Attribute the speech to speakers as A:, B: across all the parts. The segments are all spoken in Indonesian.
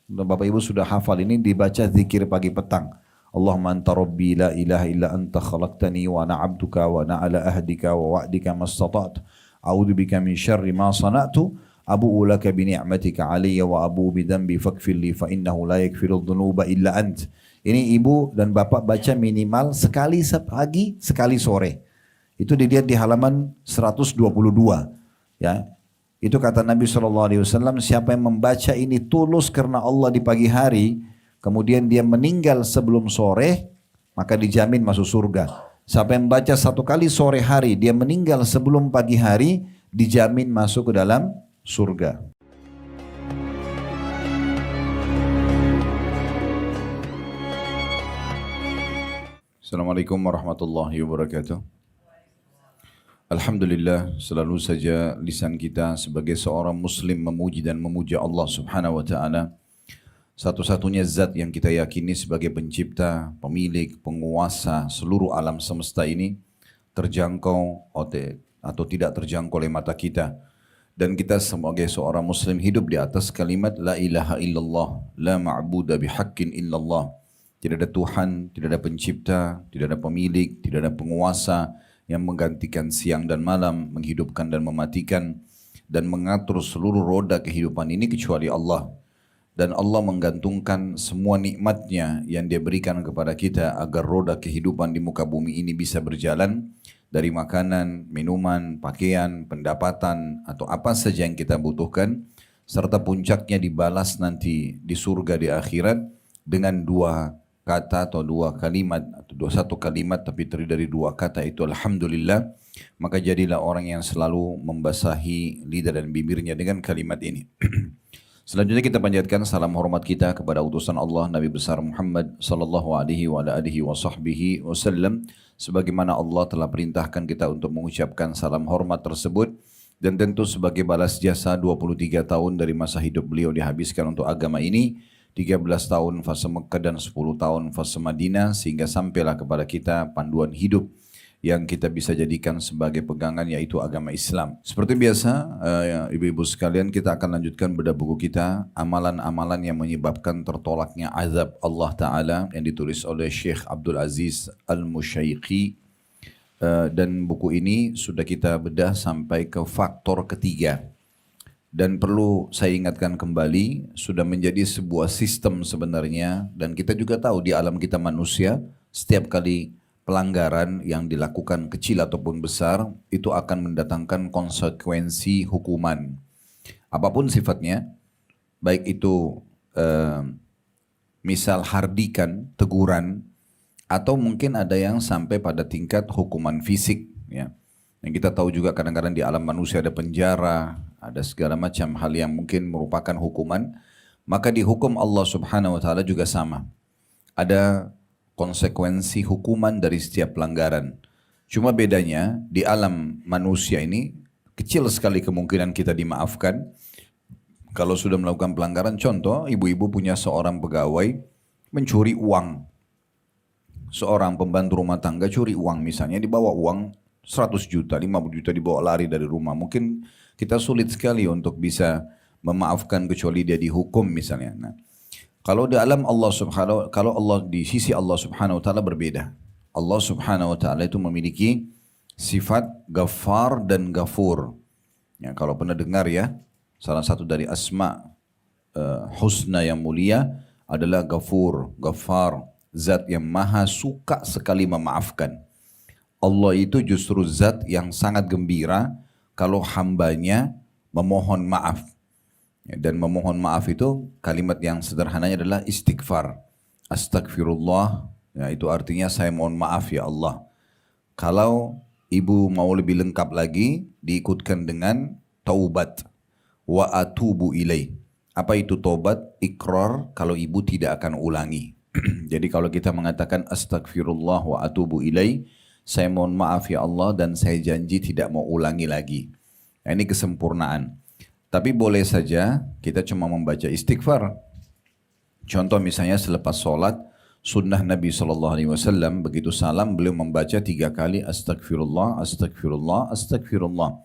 A: Bapak Ibu sudah hafal ini, dibaca zikir pagi petang. Allahumma anta rabbi la ilaha illa anta khalaqtani wa ana abduka wa ana ala ahdika wa wa'dika mastata'tu. A'udzu bika min syarri ma sana'tu. Abu'u laka bi ni'matika alayya wa abu'u bi dhanbi faghfir li fa innahu la yaghfiru dhunuba illa ant. Ini ibu dan bapak baca minimal sekali pagi, sekali sore. Itu dilihat di halaman 122. Ya, itu kata Nabi SAW, siapa yang membaca ini tulus karena Allah di pagi hari, kemudian dia meninggal sebelum sore, maka dijamin masuk surga. Siapa yang membaca satu kali sore hari, dia meninggal sebelum pagi hari, dijamin masuk ke dalam surga. Assalamualaikum warahmatullahi wabarakatuh. Alhamdulillah, selalu saja lisan kita sebagai seorang muslim memuji dan memuja Allah subhanahu wa ta'ala. Satu-satunya zat yang kita yakini sebagai pencipta, pemilik, penguasa seluruh alam semesta ini, terjangkau atau tidak terjangkau oleh mata kita. Dan kita sebagai seorang muslim hidup di atas kalimat La ilaha illallah, la ma'buda bihaqqin illallah. Tidak ada Tuhan, tidak ada pencipta, tidak ada pemilik, tidak ada penguasa yang menggantikan siang dan malam, menghidupkan dan mematikan, dan mengatur seluruh roda kehidupan ini kecuali Allah. Dan Allah menggantungkan semua nikmatnya yang dia berikan kepada kita agar roda kehidupan di muka bumi ini bisa berjalan, dari makanan, minuman, pakaian, pendapatan, atau apa saja yang kita butuhkan, serta puncaknya dibalas nanti di surga di akhirat dengan dua kata atau dua kalimat, atau satu kalimat tapi terdiri dari dua kata, itu Alhamdulillah. Maka jadilah orang yang selalu membasahi lidah dan bibirnya dengan kalimat ini. Selanjutnya kita panjatkan salam hormat kita kepada utusan Allah Nabi besar Muhammad sallallahu alaihi wa alihi wasallam, sebagaimana Allah telah perintahkan kita untuk mengucapkan salam hormat tersebut, dan tentu sebagai balas jasa 23 tahun dari masa hidup beliau dihabiskan untuk agama ini, 13 tahun fase Mekah dan 10 tahun fase Madinah, sehingga sampailah kepada kita panduan hidup yang kita bisa jadikan sebagai pegangan, yaitu agama Islam. Seperti biasa, ibu-ibu sekalian, kita akan lanjutkan bedah buku kita, amalan-amalan yang menyebabkan tertolaknya azab Allah Ta'ala, yang ditulis oleh Syekh Abdul Aziz Al-Musyaiqi. Dan buku ini sudah kita bedah sampai ke faktor ketiga. Dan perlu saya ingatkan kembali, sudah menjadi sebuah sistem sebenarnya, dan kita juga tahu di alam kita manusia, setiap kali pelanggaran yang dilakukan kecil ataupun besar, itu akan mendatangkan konsekuensi hukuman. Apapun sifatnya, baik itu misal hardikan, teguran, atau mungkin ada yang sampai pada tingkat hukuman fisik. Ya. Yang kita tahu juga kadang-kadang di alam manusia ada penjara, ada segala macam hal yang mungkin merupakan hukuman, maka di hukum Allah subhanahu wa ta'ala juga sama. Ada konsekuensi hukuman dari setiap pelanggaran. Cuma bedanya di alam manusia ini kecil sekali kemungkinan kita dimaafkan. Kalau sudah melakukan pelanggaran, contoh ibu-ibu punya seorang pegawai mencuri uang. Seorang pembantu rumah tangga curi uang misalnya, dibawa uang 100 juta, 50 juta dibawa lari dari rumah. Mungkin kita sulit sekali untuk bisa memaafkan kecuali dia dihukum misalnya. Nah, kalau di alam Allah subhanahu, kalau Allah di sisi Allah subhanahu wa ta'ala berbeda. Allah subhanahu wa ta'ala itu memiliki sifat Ghaffar dan Ghafur. Ya, kalau pernah dengar ya, salah satu dari asma husna yang mulia adalah Ghafur, Ghaffar, zat yang maha suka sekali memaafkan. Allah itu justru zat yang sangat gembira kalau hambanya memohon maaf. Dan memohon maaf itu kalimat yang sederhananya adalah istighfar. Astagfirullah, ya, itu artinya saya mohon maaf ya Allah. Kalau ibu mau lebih lengkap lagi, diikutkan dengan taubat. Wa atubu ilaih. Apa itu taubat? Ikrar kalau ibu tidak akan ulangi. Jadi kalau kita mengatakan astagfirullah wa atubu ilaih, saya mohon maaf ya Allah dan saya janji tidak mau ulangi lagi. Nah, ini kesempurnaan. Tapi boleh saja kita cuma membaca istighfar. Contoh misalnya selepas sholat, sunnah Nabi SAW, begitu salam beliau membaca 3 kali astagfirullah, astagfirullah, astagfirullah.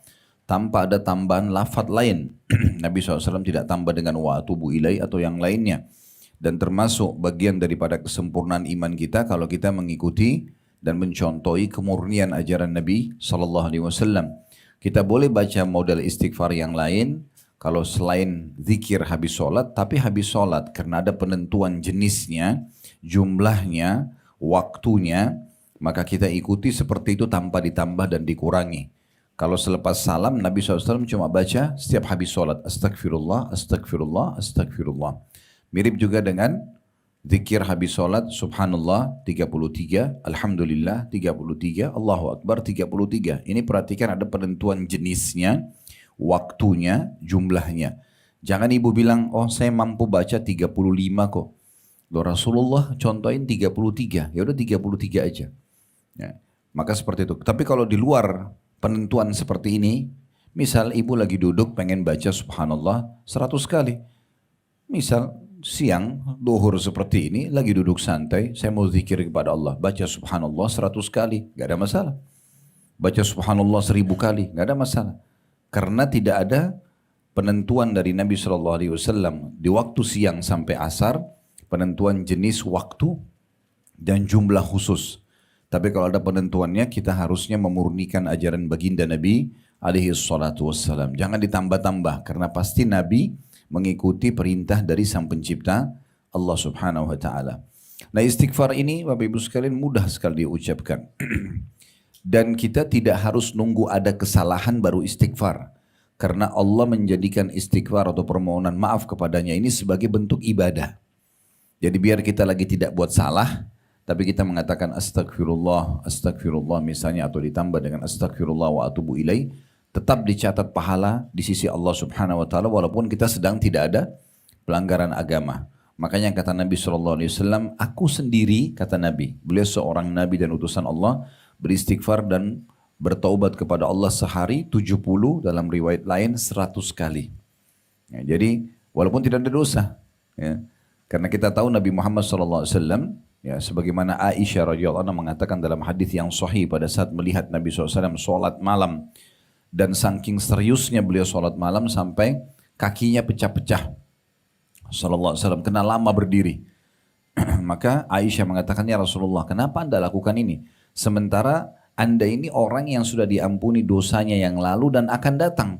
A: tanpa ada tambahan lafadz lain. Nabi SAW tidak tambah dengan wa atubu ilai atau yang lainnya. Dan termasuk bagian daripada kesempurnaan iman kita kalau kita mengikuti dan mencontohi kemurnian ajaran Nabi SAW. Kita boleh baca model istighfar yang lain kalau selain zikir habis sholat, tapi habis sholat karena ada penentuan jenisnya, jumlahnya, waktunya, maka kita ikuti seperti itu tanpa ditambah dan dikurangi. Kalau selepas salam Nabi SAW cuma baca setiap habis sholat astagfirullah, astagfirullah, astagfirullah. Mirip juga dengan zikir habis sholat subhanallah 33, alhamdulillah 33, Allahu Akbar 33. Ini perhatikan ada penentuan jenisnya, waktunya, jumlahnya. Jangan ibu bilang oh saya mampu baca 35 kok. Loh Rasulullah contohin 33, ya udah 33 aja. Ya, maka seperti itu. Tapi kalau di luar penentuan seperti ini, misal ibu lagi duduk pengen baca subhanallah 100 kali. Misal siang, duhur seperti ini, lagi duduk santai, saya mau zikir kepada Allah, baca subhanallah 100 kali, gak ada masalah. Baca subhanallah 1000 kali, gak ada masalah. Karena tidak ada penentuan dari Nabi SAW di waktu siang sampai asar, penentuan jenis waktu dan jumlah khusus. Tapi kalau ada penentuannya, kita harusnya memurnikan ajaran baginda Nabi alaihi salatu wassalam. Jangan ditambah-tambah, karena pasti Nabi mengikuti perintah dari Sang Pencipta Allah Subhanahu wa taala. Nah, istighfar ini Bapak Ibu sekalian mudah sekali diucapkan. Dan kita tidak harus nunggu ada kesalahan baru istighfar. Karena Allah menjadikan istighfar atau permohonan maaf kepadanya ini sebagai bentuk ibadah. Jadi biar kita lagi tidak buat salah, tapi kita mengatakan astagfirullah, astagfirullah misalnya, atau ditambah dengan astagfirullah wa atubu ilai, tetap dicatat pahala di sisi Allah Subhanahu wa taala walaupun kita sedang tidak ada pelanggaran agama. Makanya kata Nabi SAW, aku sendiri, kata Nabi, beliau seorang Nabi dan utusan Allah, beristighfar dan bertaubat kepada Allah sehari 70, dalam riwayat lain 100 kali. Ya, jadi walaupun tidak ada dosa, ya, karena kita tahu Nabi Muhammad SAW, ya, sebagaimana Aisyah radhiyallahu anha mengatakan dalam hadis yang sahih pada saat melihat Nabi SAW sholat malam, dan saking seriusnya beliau sholat malam sampai kakinya pecah-pecah. Sallallahu alaihi wasallam kena lama berdiri. Maka Aisyah mengatakan, ya Rasulullah, kenapa anda lakukan ini? Sementara anda ini orang yang sudah diampuni dosanya yang lalu dan akan datang.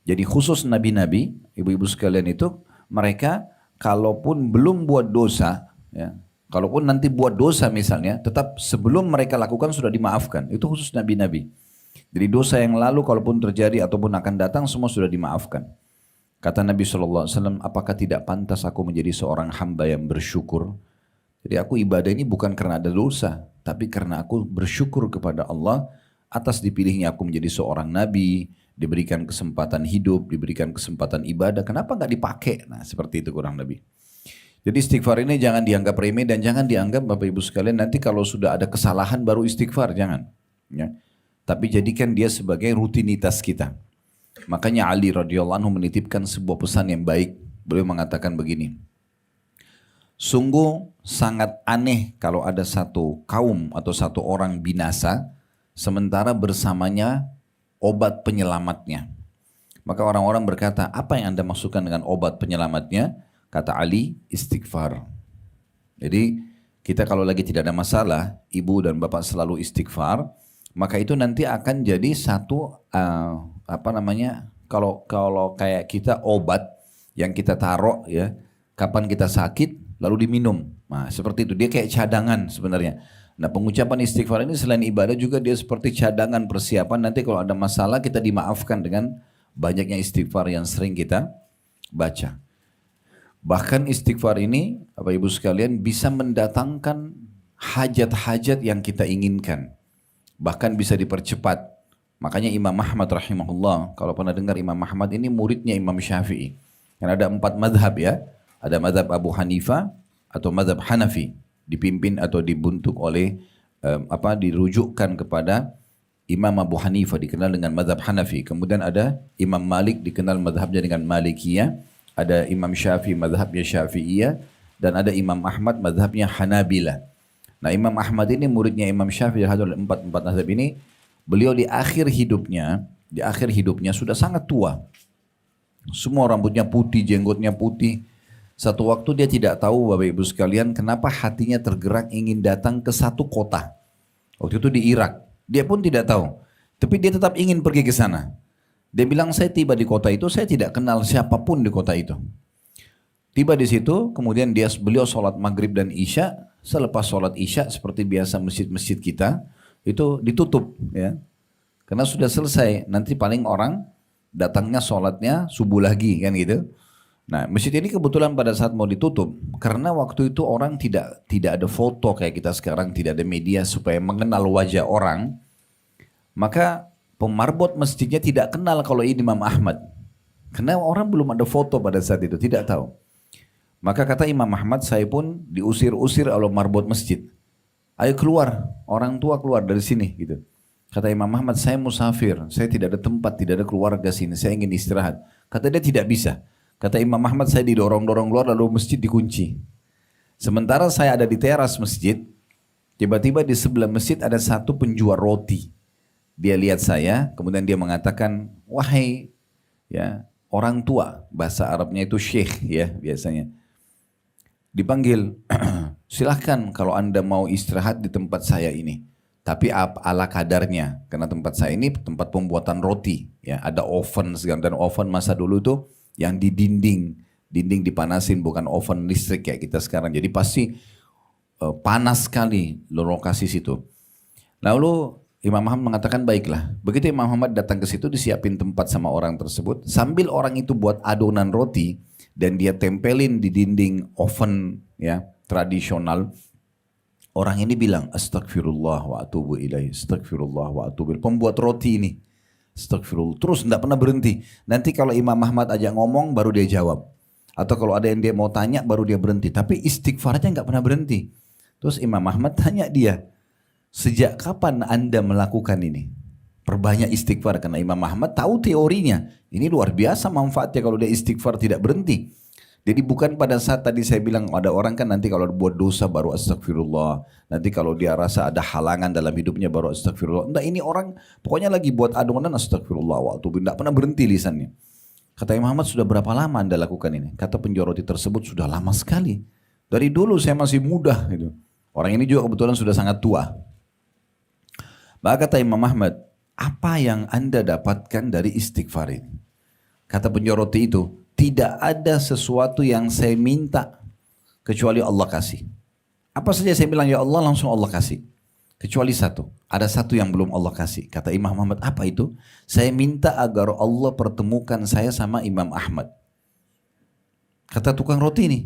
A: Jadi khusus nabi-nabi, ibu-ibu sekalian itu, mereka kalaupun belum buat dosa, ya, kalaupun nanti buat dosa misalnya, tetap sebelum mereka lakukan sudah dimaafkan. Itu khusus nabi-nabi. Jadi dosa yang lalu kalaupun terjadi ataupun akan datang semua sudah dimaafkan. Kata Nabi SAW, apakah tidak pantas aku menjadi seorang hamba yang bersyukur? Jadi aku ibadah ini bukan karena ada dosa, tapi karena aku bersyukur kepada Allah atas dipilihnya aku menjadi seorang nabi, diberikan kesempatan hidup, diberikan kesempatan ibadah. Kenapa nggak dipakai? Nah seperti itu kurang lebih. Jadi istighfar ini jangan dianggap remeh dan jangan dianggap Bapak Ibu sekalian nanti kalau sudah ada kesalahan baru istighfar, jangan. Ya. Tapi jadikan dia sebagai rutinitas kita. Makanya Ali radhiyallahu anhu menitipkan sebuah pesan yang baik. Beliau mengatakan begini. Sungguh sangat aneh kalau ada satu kaum atau satu orang binasa, sementara bersamanya obat penyelamatnya. Maka orang-orang berkata, apa yang anda maksudkan dengan obat penyelamatnya? Kata Ali, istighfar. Jadi kita kalau lagi tidak ada masalah, ibu dan bapak selalu istighfar, maka itu nanti akan jadi satu kalau kayak kita obat yang kita taruh ya, kapan kita sakit lalu diminum. Nah, seperti itu dia kayak cadangan sebenarnya. Nah, pengucapan istighfar ini selain ibadah juga dia seperti cadangan persiapan nanti kalau ada masalah kita dimaafkan dengan banyaknya istighfar yang sering kita baca. Bahkan istighfar ini Bapak Ibu sekalian bisa mendatangkan hajat-hajat yang kita inginkan. Bahkan bisa dipercepat. Makanya Imam Ahmad rahimahullah, kalau pernah dengar Imam Ahmad ini muridnya Imam Syafi'i. Karena ada 4 madhab ya. Ada madhab Abu Hanifah atau madhab Hanafi. Dipimpin atau dibentuk oleh, dirujukkan kepada Imam Abu Hanifah dikenal dengan madhab Hanafi. Kemudian ada Imam Malik dikenal madhabnya dengan Malikiyah. Ada Imam Syafi'i madhabnya Syafi'iyah. Dan ada Imam Ahmad madhabnya Hanabilah. Nah Imam Ahmad ini muridnya Imam Syafi'i dari 4 madhab ini. Beliau di akhir hidupnya di akhir hidupnya sudah sangat tua. Semua rambutnya putih, jenggotnya putih. Satu waktu dia tidak tahu Bapak Ibu sekalian kenapa hatinya tergerak ingin datang ke satu kota. Waktu itu di Irak. Dia pun tidak tahu. Tapi dia tetap ingin pergi ke sana. Dia bilang saya tiba di kota itu, saya tidak kenal siapapun di kota itu. Tiba di situ, kemudian beliau sholat maghrib dan isya. Selepas sholat isya seperti biasa masjid-masjid kita itu ditutup ya. Karena sudah selesai, nanti paling orang datangnya sholatnya subuh lagi kan gitu. Nah masjid ini kebetulan pada saat mau ditutup, karena waktu itu orang tidak ada foto kayak kita sekarang, tidak ada media supaya mengenal wajah orang, maka pemarbot masjidnya tidak kenal kalau ini Imam Ahmad. Karena orang belum ada foto pada saat itu, tidak tahu. Maka kata Imam Ahmad, saya pun diusir-usir oleh marbot masjid. Ayo keluar, orang tua keluar dari sini gitu. Kata Imam Ahmad, saya musafir, saya tidak ada tempat, tidak ada keluarga sini, saya ingin istirahat. Kata dia tidak bisa. Kata Imam Ahmad, saya didorong-dorong keluar lalu masjid dikunci. Sementara saya ada di teras masjid, tiba-tiba di sebelah masjid ada satu penjual roti. Dia lihat saya, kemudian dia mengatakan, wahai ya orang tua, bahasa Arabnya itu syekh ya biasanya. Dipanggil, silahkan kalau anda mau istirahat di tempat saya ini. Tapi ala kadarnya, karena tempat saya ini tempat pembuatan roti. Ya, ada oven segala, dan oven masa dulu tuh yang di dinding dipanasin, bukan oven listrik kayak kita sekarang. Jadi pasti panas sekali lokasi situ. Lalu Imam Ahmad mengatakan baiklah. Begitu Imam Ahmad datang ke situ, disiapin tempat sama orang tersebut. Sambil orang itu buat adonan roti dan dia tempelin di dinding oven ya tradisional. Orang ini bilang astagfirullah wa atubu ilaih, astagfirullah wa atubu ilaih. Pembuat roti ini astagfirullah. Terus tidak pernah berhenti. Nanti kalau Imam Ahmad ajak ngomong baru dia jawab. Atau kalau ada yang dia mau tanya baru dia berhenti. Tapi istighfarnya nggak pernah berhenti. Terus Imam Ahmad tanya dia, sejak kapan anda melakukan ini? Perbanyak istighfar, karena Imam Ahmad tahu teorinya. Ini luar biasa manfaatnya kalau dia istighfar tidak berhenti. Jadi bukan pada saat tadi saya bilang ada orang kan nanti kalau buat dosa baru astagfirullah. Nanti kalau dia rasa ada halangan dalam hidupnya baru astagfirullah. Enggak, ini orang pokoknya lagi buat adonan astagfirullah waktu tidak pernah berhenti lisannya. Kata Imam Ahmad, sudah berapa lama anda lakukan ini? Kata penjual roti tersebut, sudah lama sekali. Dari dulu saya masih muda gitu. Orang ini juga kebetulan sudah sangat tua. Maka kata Imam Ahmad, apa yang anda dapatkan dari istighfar ini? Kata penjual roti itu, tidak ada sesuatu yang saya minta kecuali Allah kasih. Apa saja saya bilang ya Allah, langsung Allah kasih. Kecuali satu, ada satu yang belum Allah kasih. Kata Imam Ahmad, apa itu? Saya minta agar Allah pertemukan saya sama Imam Ahmad. Kata tukang roti ini,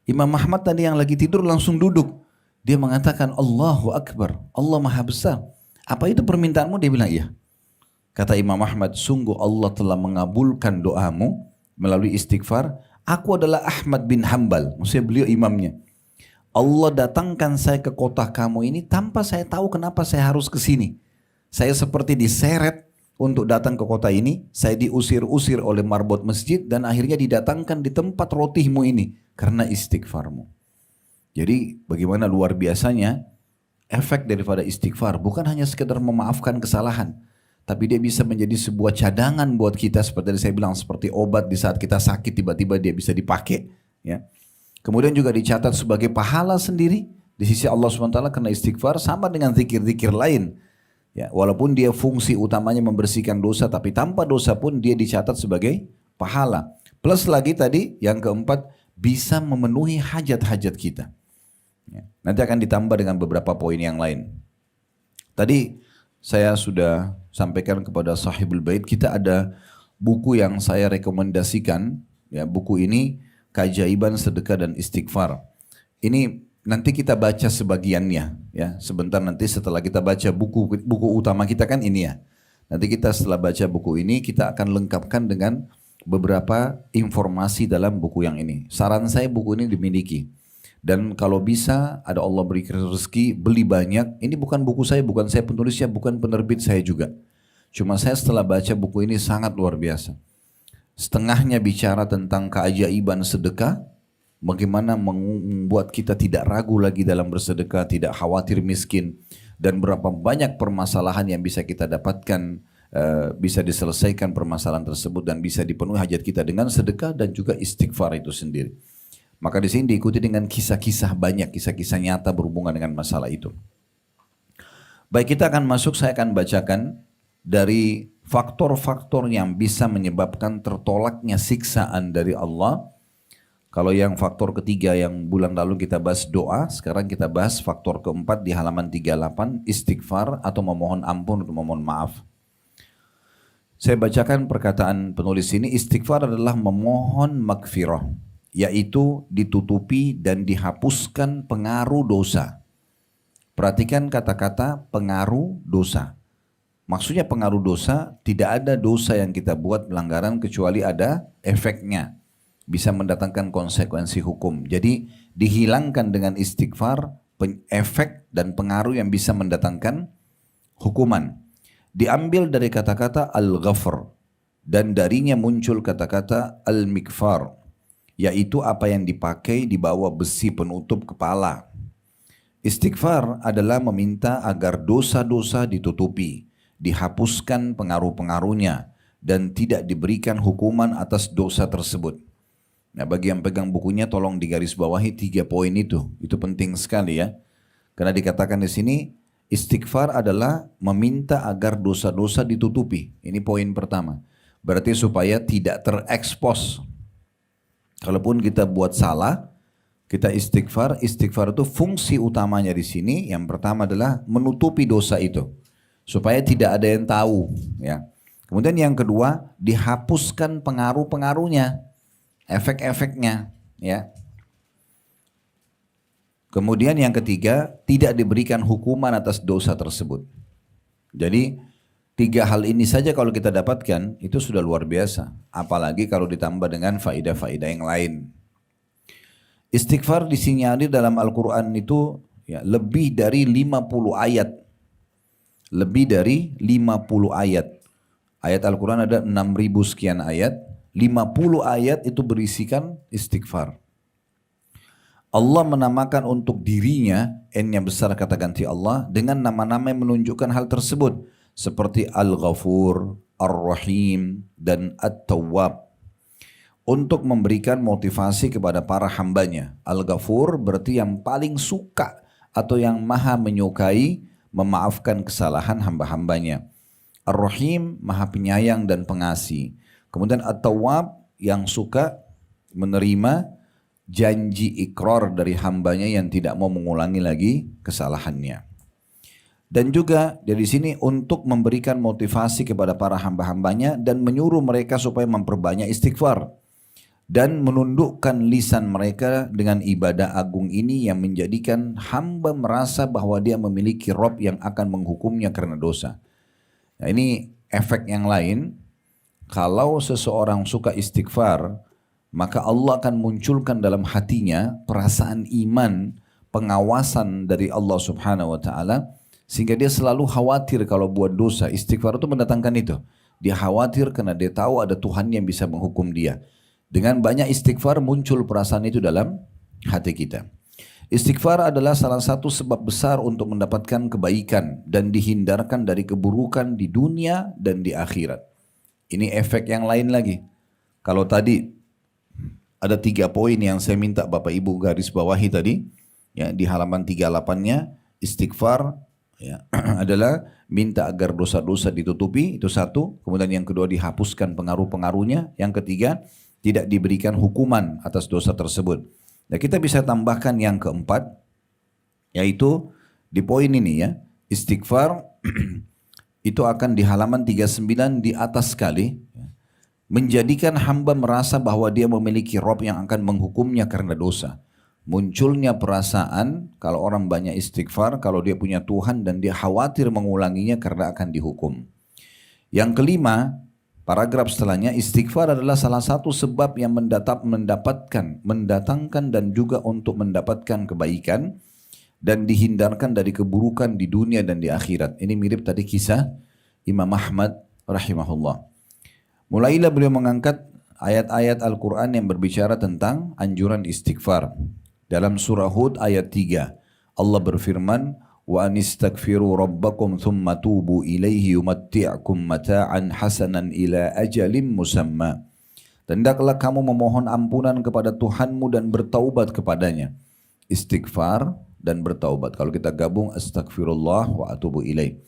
A: Imam Ahmad tadi yang lagi tidur langsung duduk. Dia mengatakan Allahu Akbar, Allah Maha Besar. Apa itu permintaanmu? Dia bilang iya. Kata Imam Ahmad, sungguh Allah telah mengabulkan doamu melalui istighfar. Aku adalah Ahmad bin Hanbal, maksudnya beliau imamnya. Allah datangkan saya ke kota kamu ini tanpa saya tahu kenapa saya harus ke sini. Saya seperti diseret untuk datang ke kota ini. Saya diusir-usir oleh marbot masjid dan akhirnya didatangkan di tempat rotimu ini karena istighfarmu. Jadi bagaimana luar biasanya efek daripada istighfar. Bukan hanya sekedar memaafkan kesalahan, tapi dia bisa menjadi sebuah cadangan buat kita, seperti tadi saya bilang, seperti obat di saat kita sakit tiba-tiba dia bisa dipakai. Ya. Kemudian juga dicatat sebagai pahala sendiri di sisi Allah SWT karena istighfar, sama dengan zikir-zikir lain. Ya, walaupun dia fungsi utamanya membersihkan dosa, tapi tanpa dosa pun dia dicatat sebagai pahala. Plus lagi tadi yang keempat, bisa memenuhi hajat-hajat kita. Ya. Nanti akan ditambah dengan beberapa poin yang lain. Tadi saya sudah sampaikan kepada Sahibul Bait, kita ada buku yang saya rekomendasikan. Ya, buku ini Keajaiban Sedekah dan Istighfar. Ini nanti kita baca sebagiannya. Ya, sebentar nanti setelah kita baca buku utama kita kan ini ya. Nanti kita setelah baca buku ini kita akan lengkapkan dengan beberapa informasi dalam buku yang ini. Saran saya buku ini dimiliki. Dan kalau bisa ada Allah beri rezeki beli banyak. Ini bukan buku saya, bukan saya penulisnya, bukan penerbit saya juga. Cuma saya setelah baca buku ini sangat luar biasa. Setengahnya bicara tentang keajaiban sedekah, bagaimana membuat kita tidak ragu lagi dalam bersedekah, tidak khawatir miskin, dan berapa banyak permasalahan yang bisa kita dapatkan bisa diselesaikan permasalahan tersebut dan bisa dipenuhi hajat kita dengan sedekah dan juga istighfar itu sendiri. Maka di sini diikuti dengan kisah-kisah banyak, kisah-kisah nyata berhubungan dengan masalah itu. Baik, kita akan masuk, saya akan bacakan dari faktor-faktor yang bisa menyebabkan tertolaknya siksaan dari Allah. Kalau yang faktor ketiga yang bulan lalu kita bahas doa, sekarang kita bahas faktor keempat di halaman 38, istighfar atau memohon ampun atau memohon maaf. Saya bacakan perkataan penulis ini, istighfar adalah memohon magfirah, yaitu ditutupi dan dihapuskan pengaruh dosa. Perhatikan kata-kata pengaruh dosa. Maksudnya pengaruh dosa, tidak ada dosa yang kita buat pelanggaran kecuali ada efeknya. Bisa mendatangkan konsekuensi hukum. Jadi dihilangkan dengan istighfar efek dan pengaruh yang bisa mendatangkan hukuman. Diambil dari kata-kata al-ghafr dan darinya muncul kata-kata al-mikfar, yaitu apa yang dipakai di bawah besi penutup kepala. Istighfar adalah meminta agar dosa-dosa ditutupi, dihapuskan pengaruh-pengaruhnya, dan tidak diberikan hukuman atas dosa tersebut. Nah, bagi yang pegang bukunya tolong digarisbawahi 3 poin itu penting sekali ya. Karena dikatakan di sini istighfar adalah meminta agar dosa-dosa ditutupi. Ini poin pertama. Berarti supaya tidak terekspos. Kalaupun kita buat salah, kita istighfar itu fungsi utamanya di sini. Yang pertama adalah menutupi dosa itu supaya tidak ada yang tahu ya. Kemudian yang kedua, dihapuskan pengaruh-pengaruhnya, efek-efeknya ya. Kemudian yang ketiga, tidak diberikan hukuman atas dosa tersebut. Jadi 3 hal ini saja kalau kita dapatkan itu sudah luar biasa. Apalagi kalau ditambah dengan faedah-faedah yang lain. Istighfar disinyalir dalam Al-Quran itu ya, lebih dari 50 ayat. Lebih dari 50 ayat. Ayat Al-Quran ada 6.000 sekian ayat. 50 ayat itu berisikan istighfar. Allah menamakan untuk dirinya, N-nya besar kata ganti Allah, dengan nama-nama yang menunjukkan hal tersebut. Seperti Al-Ghafur, Ar-Rahim, dan At-Tawwab. Untuk memberikan motivasi kepada para hambanya. Al-Ghafur berarti yang paling suka atau yang maha menyukai memaafkan kesalahan hamba-hambanya. Ar-Rahim maha penyayang dan pengasih. Kemudian At-Tawwab yang suka menerima janji ikrar dari hambanya yang tidak mau mengulangi lagi kesalahannya. Dan juga dari sini untuk memberikan motivasi kepada para hamba-hambanya dan menyuruh mereka supaya memperbanyak istighfar. Dan menundukkan lisan mereka dengan ibadah agung ini yang menjadikan hamba merasa bahwa dia memiliki Rabb yang akan menghukumnya karena dosa. Nah, ini efek yang lain. Kalau seseorang suka istighfar, maka Allah akan munculkan dalam hatinya perasaan iman, pengawasan dari Allah Subhanahu wa taala, sehingga dia selalu khawatir kalau buat dosa. Istighfar itu mendatangkan itu. Dia khawatir karena dia tahu ada Tuhan yang bisa menghukum dia. Dengan banyak istighfar muncul perasaan itu dalam hati kita. Istighfar adalah salah satu sebab besar untuk mendapatkan kebaikan dan dihindarkan dari keburukan di dunia dan di akhirat. Ini efek yang lain lagi. Kalau tadi ada 3 poin yang saya minta Bapak Ibu garis bawahi tadi, ya, di halaman 38-nya, istighfar ya, adalah minta agar dosa-dosa ditutupi, itu satu. Kemudian yang kedua, dihapuskan pengaruh-pengaruhnya. Yang ketiga, tidak diberikan hukuman atas dosa tersebut. Nah, kita bisa tambahkan yang keempat, yaitu di poin ini ya, istighfar itu akan di halaman 39 di atas sekali, menjadikan hamba merasa bahwa dia memiliki Rabb yang akan menghukumnya karena dosa. Munculnya perasaan kalau orang banyak istighfar, kalau dia punya Tuhan dan dia khawatir mengulanginya karena akan dihukum. Yang kelima, paragraf setelahnya, istighfar adalah salah satu sebab yang mendatangkan dan juga untuk mendapatkan kebaikan dan dihindarkan dari keburukan di dunia dan di akhirat. Ini mirip tadi kisah Imam Ahmad rahimahullah. Mulailah beliau mengangkat ayat-ayat Al-Quran yang berbicara tentang anjuran istighfar. Dalam surah Hud ayat 3, Allah berfirman, wa anistaghfiru rabbakum thumma tubu ilaihi yumatti'kum mata'an hasanan ila ajalin musamma. Dan hendaklah kamu memohon ampunan kepada Tuhanmu dan bertaubat kepadanya. Istighfar dan bertaubat. Kalau kita gabung astagfirullah wa atubu ilaih.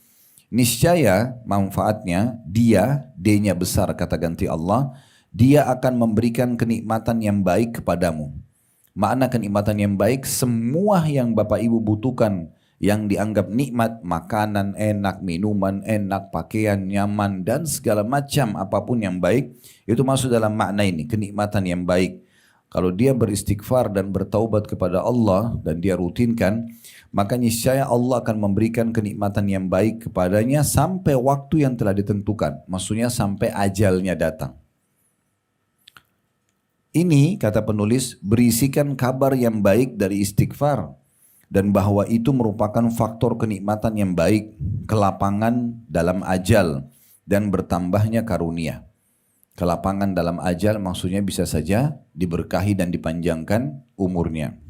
A: Niscaya manfaatnya dia, D-nya besar kata ganti Allah, dia akan memberikan kenikmatan yang baik kepadamu. Makna kenikmatan yang baik, semua yang Bapak Ibu butuhkan yang dianggap nikmat, makanan enak, minuman enak, pakaian nyaman dan segala macam apapun yang baik, itu masuk dalam makna ini, kenikmatan yang baik. Kalau dia beristighfar dan bertaubat kepada Allah dan dia rutinkan, maka niscaya Allah akan memberikan kenikmatan yang baik kepadanya sampai waktu yang telah ditentukan. Maksudnya sampai ajalnya datang. Ini kata penulis berisikan kabar yang baik dari istighfar. Dan bahwa itu merupakan faktor kenikmatan yang baik, kelapangan dalam ajal dan bertambahnya karunia. Kelapangan dalam ajal maksudnya bisa saja diberkahi dan dipanjangkan umurnya.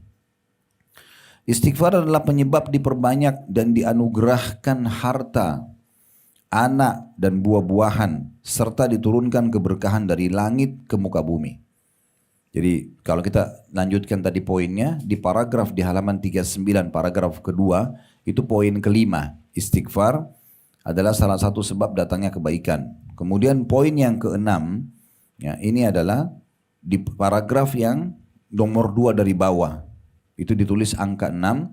A: Istighfar adalah penyebab diperbanyak dan dianugerahkan harta, anak dan buah-buahan, serta diturunkan keberkahan dari langit ke muka bumi. Jadi kalau kita lanjutkan tadi poinnya, di paragraf di halaman 39, paragraf kedua, itu poin kelima. Istighfar adalah salah satu sebab datangnya kebaikan. Kemudian poin yang keenam, ya, ini adalah di paragraf yang nomor 2 dari bawah. Itu ditulis angka 6.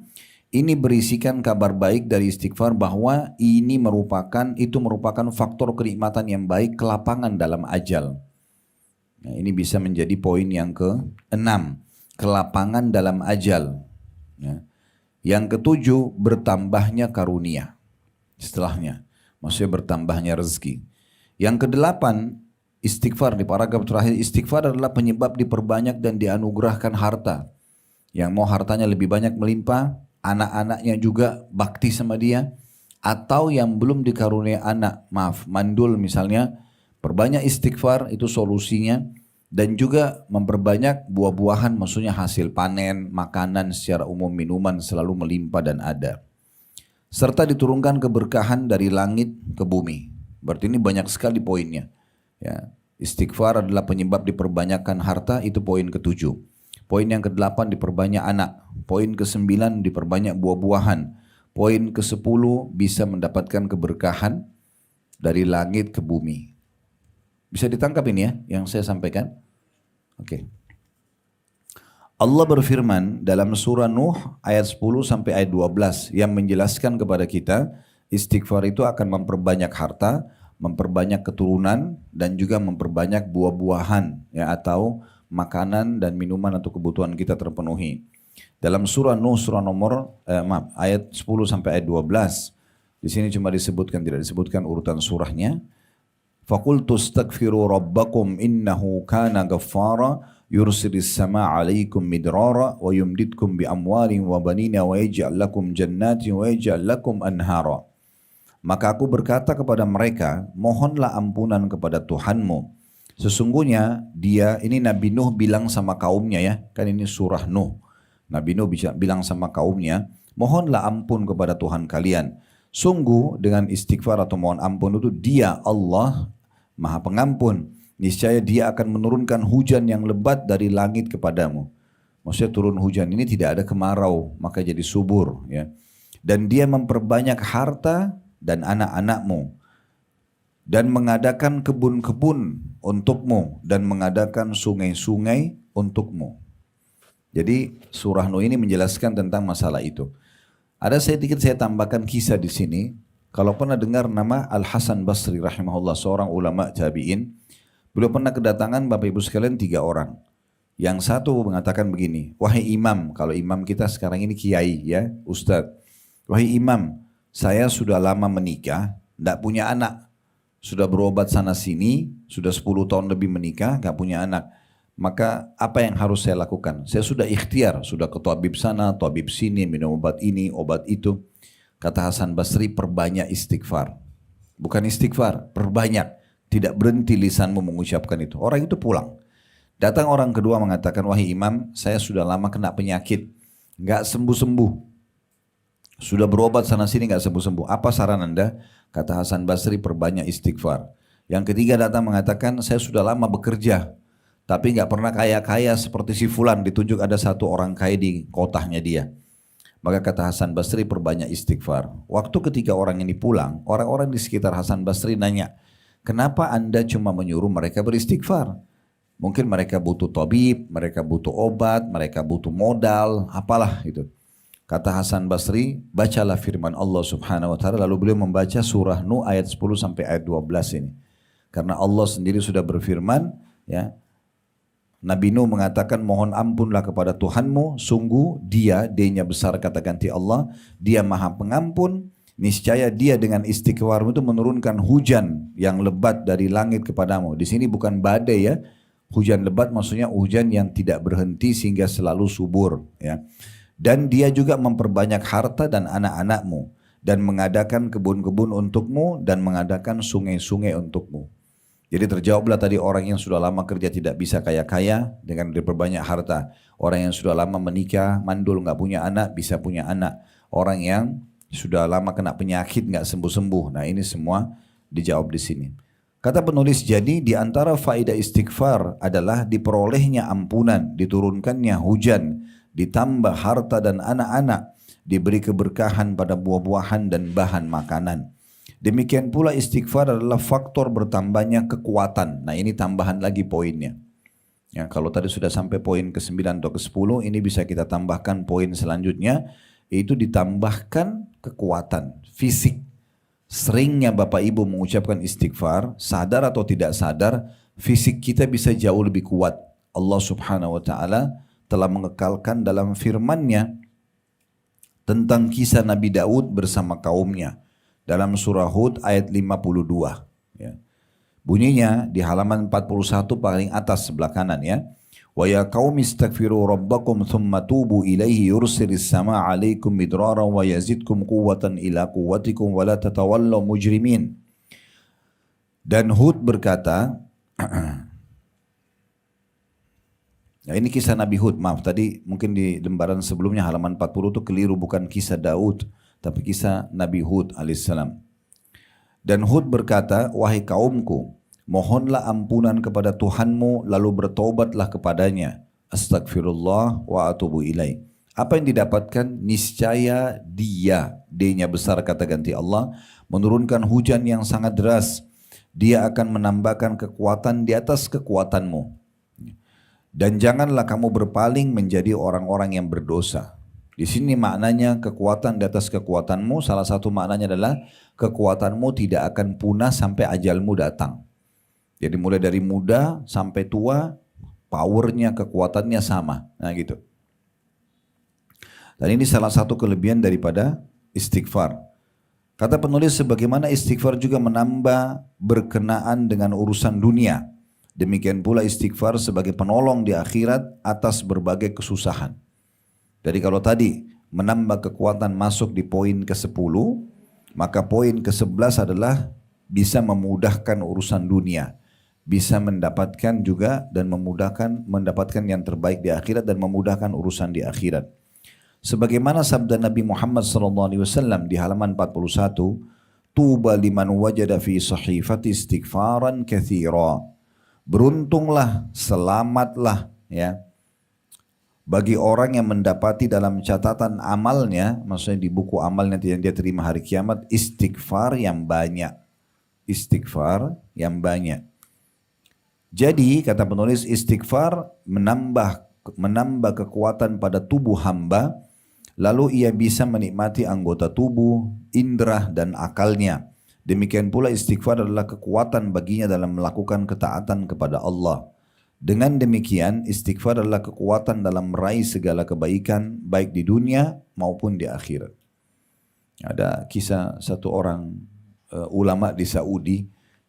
A: Ini berisikan kabar baik dari istighfar bahwa itu merupakan faktor kenikmatan yang baik, kelapangan dalam ajal. Nah, ini bisa menjadi poin yang ke-6, kelapangan dalam ajal. Ya. Yang ke-7, bertambahnya karunia. Setelahnya, maksudnya bertambahnya rezeki. Yang ke-8, istighfar, di paragraf terakhir, istighfar adalah penyebab diperbanyak dan dianugerahkan harta. Yang mau hartanya lebih banyak melimpah, anak-anaknya juga bakti sama dia, atau yang belum dikaruniai anak, mandul misalnya, perbanyak istighfar, itu solusinya. Dan juga memperbanyak buah-buahan, maksudnya hasil panen, makanan secara umum, minuman selalu melimpah dan ada. Serta diturunkan keberkahan dari langit ke bumi. Berarti ini banyak sekali poinnya. Ya. Istighfar adalah penyebab diperbanyakkan harta, itu poin ke-7. Poin yang ke-8 diperbanyak anak. Poin ke-9 diperbanyak buah-buahan. Poin ke-10 bisa mendapatkan keberkahan dari langit ke bumi. Bisa ditangkap ini ya yang saya sampaikan? Oke. Allah berfirman dalam surah Nuh ayat 10 sampai ayat 12 yang menjelaskan kepada kita istighfar itu akan memperbanyak harta, memperbanyak keturunan dan juga memperbanyak buah-buahan ya atau makanan dan minuman atau kebutuhan kita terpenuhi. Dalam surah Nuh surah ayat 10 sampai ayat 12 di sini cuma disebutkan, tidak disebutkan urutan surahnya. فَقُلْتُ اسْتَغْفِرُوا رَبَّكُمْ إِنَّهُ كَانَ غَفَّارًا يُرْسِلِ السَّمَاءَ عَلَيْكُمْ مِدْرَارًا وَيُمْدِدْكُمْ بِأَمْوَالٍ وَبَنِينَ وَيَجْعَلْ لَكُمْ جَنَّاتٍ وَيَجْعَلْ لَكُمْ أَنْهَارًا. Maka aku berkata kepada mereka, mohonlah ampunan kepada Tuhanmu. Sesungguhnya dia, ini Nabi Nuh bilang sama kaumnya ya, kan ini surah Nuh. Nabi Nuh bilang sama kaumnya, mohonlah ampun kepada Tuhan kalian. Sungguh dengan istighfar atau mohon ampun itu dia Allah Maha Pengampun. Niscaya dia akan menurunkan hujan yang lebat dari langit kepadamu. Maksudnya turun hujan ini tidak ada kemarau, maka jadi subur. Ya. Dan dia memperbanyak harta dan anak-anakmu. Dan mengadakan kebun-kebun untukmu. Dan mengadakan sungai-sungai untukmu. Jadi surah Nuh ini menjelaskan tentang masalah itu. Ada sedikit saya tambahkan kisah di sini. Kalau pernah dengar nama Al-Hasan Basri rahimahullah, seorang ulama tabi'in. Beliau pernah kedatangan Bapak Ibu sekalian 3 orang. Yang satu mengatakan begini, wahai imam, kalau imam kita sekarang ini kiai ya, ustadz. Wahai imam, saya sudah lama menikah, tidak punya anak. Sudah berobat sana sini, sudah 10 tahun lebih menikah, gak punya anak. Maka apa yang harus saya lakukan? Saya sudah ikhtiar, sudah ke tabib sana, tabib sini, minum obat ini, obat itu. Kata Hasan Basri, perbanyak istighfar. Bukan istighfar, perbanyak. Tidak berhenti lisanmu mengucapkan itu. Orang itu pulang. Datang orang kedua mengatakan, wahai imam, saya sudah lama kena penyakit. Gak sembuh-sembuh. Sudah berobat sana sini nggak sembuh-sembuh. Apa saran Anda? Kata Hasan Basri, perbanyak istighfar. Yang ketiga datang mengatakan, saya sudah lama bekerja, tapi nggak pernah kaya-kaya seperti si Fulan. Ditunjuk ada satu orang kaya di kotanya dia. Maka kata Hasan Basri, perbanyak istighfar. Waktu ketika orang ini pulang, orang-orang di sekitar Hasan Basri nanya, kenapa Anda cuma menyuruh mereka beristighfar? Mungkin mereka butuh tabib, mereka butuh obat, mereka butuh modal, apalah itu. Kata Hasan Basri, bacalah firman Allah Subhanahu wa taala, lalu beliau membaca surah Nuh ayat 10 sampai ayat 12 ini. Karena Allah sendiri sudah berfirman, ya. Nabi Nuh mengatakan, mohon ampunlah kepada Tuhanmu, sungguh dia-nya besar kata ganti Allah, dia maha pengampun, niscaya dia dengan istighfarmu itu menurunkan hujan yang lebat dari langit kepadamu. Di sini bukan badai ya, hujan lebat maksudnya hujan yang tidak berhenti sehingga selalu subur, ya. Dan dia juga memperbanyak harta dan anak-anakmu, dan mengadakan kebun-kebun untukmu, dan mengadakan sungai-sungai untukmu. Jadi terjawablah tadi orang yang sudah lama kerja tidak bisa kaya-kaya dengan diperbanyak harta. Orang yang sudah lama menikah, mandul nggak punya anak, bisa punya anak. Orang yang sudah lama kena penyakit nggak sembuh-sembuh. Nah ini semua dijawab di sini. Kata penulis, jadi di antara faedah istighfar adalah diperolehnya ampunan, diturunkannya hujan, ditambah harta dan anak-anak, diberi keberkahan pada buah-buahan dan bahan makanan. Demikian pula istighfar adalah faktor bertambahnya kekuatan. Nah ini tambahan lagi poinnya. Ya, kalau tadi sudah sampai poin ke-9 atau ke-10, ini bisa kita tambahkan poin selanjutnya, yaitu ditambahkan kekuatan fisik. Seringnya Bapak Ibu mengucapkan istighfar, sadar atau tidak sadar, fisik kita bisa jauh lebih kuat. Allah Subhanahu wa taala telah mengekalkan dalam firman-Nya tentang kisah Nabi Daud bersama kaumnya dalam surah Hud ayat 52, ya. Bunyinya di halaman 41 paling atas sebelah kanan, ya. Wa ya qaumi istaghfiru rabbakum thumma tubu ilaihi yursilis samaa 'alaikum midraran wa yazidkum quwwatan ila quwwatikum wa la tatawallaw mujrimin. Dan Hud berkata, nah ini kisah Nabi Hud, maaf tadi mungkin di lembaran sebelumnya halaman 40 itu keliru, bukan kisah Daud, tapi kisah Nabi Hud alaihissalam. Dan Hud berkata, wahai kaumku, mohonlah ampunan kepada Tuhanmu lalu bertobatlah kepadanya. Astagfirullah wa atubu ilaih. Apa yang didapatkan? Niscaya dia-nya besar kata ganti Allah, menurunkan hujan yang sangat deras. Dia akan menambahkan kekuatan di atas kekuatanmu. Dan janganlah kamu berpaling menjadi orang-orang yang berdosa. Di sini maknanya kekuatan di atas kekuatanmu, salah satu maknanya adalah kekuatanmu tidak akan punah sampai ajalmu datang. Jadi mulai dari muda sampai tua, powernya, kekuatannya sama. Nah gitu. Dan ini salah satu kelebihan daripada istighfar. Kata penulis, sebagaimana istighfar juga menambah berkenaan dengan urusan dunia. Demikian pula istighfar sebagai penolong di akhirat atas berbagai kesusahan. Jadi kalau tadi menambah kekuatan masuk di poin ke-10, maka poin ke-11 adalah bisa memudahkan urusan dunia. Bisa mendapatkan juga dan mendapatkan yang terbaik di akhirat dan memudahkan urusan di akhirat. Sebagaimana sabda Nabi Muhammad SAW di halaman 41, Tuba liman wajada fi sahifati istighfaran katsira. Beruntunglah, selamatlah, ya, bagi orang yang mendapati dalam catatan amalnya, maksudnya di buku amalnya yang dia terima hari kiamat, istighfar yang banyak. Istighfar yang banyak. Jadi kata penulis, istighfar menambah kekuatan pada tubuh hamba, lalu ia bisa menikmati anggota tubuh, indera dan akalnya. Demikian pula istighfar adalah kekuatan baginya dalam melakukan ketaatan kepada Allah. Dengan demikian istighfar adalah kekuatan dalam meraih segala kebaikan baik di dunia maupun di akhirat. Ada kisah satu orang ulama di Saudi,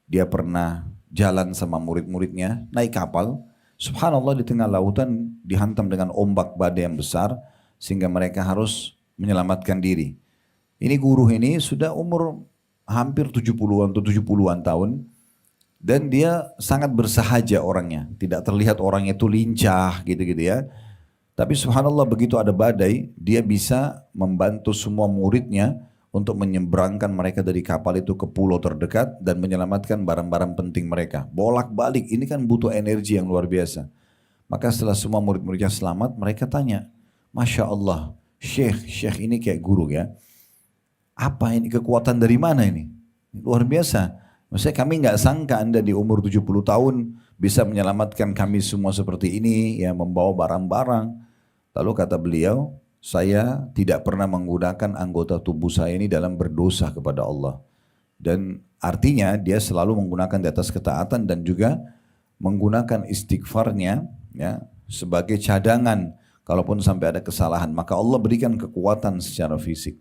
A: dia pernah jalan sama murid-muridnya naik kapal. Subhanallah, di tengah lautan dihantam dengan ombak badai yang besar sehingga mereka harus menyelamatkan diri. Ini guru ini sudah umur hampir 70-an atau 70-an tahun, dan dia sangat bersahaja orangnya, tidak terlihat orangnya itu lincah gitu-gitu ya. Tapi subhanallah begitu ada badai, dia bisa membantu semua muridnya untuk menyeberangkan mereka dari kapal itu ke pulau terdekat dan menyelamatkan barang-barang penting mereka. Bolak-balik, ini kan butuh energi yang luar biasa. Maka setelah semua murid-muridnya selamat, mereka tanya, Masya Allah, Syekh ini kayak guru ya. Apa ini, kekuatan dari mana ini? Luar biasa. Maksudnya kami nggak sangka Anda di umur 70 tahun bisa menyelamatkan kami semua seperti ini, ya membawa barang-barang. Lalu kata beliau, saya tidak pernah menggunakan anggota tubuh saya ini dalam berdosa kepada Allah. Dan artinya dia selalu menggunakan di atas ketaatan dan juga menggunakan istighfarnya ya, sebagai cadangan. Kalaupun sampai ada kesalahan, maka Allah berikan kekuatan secara fisik.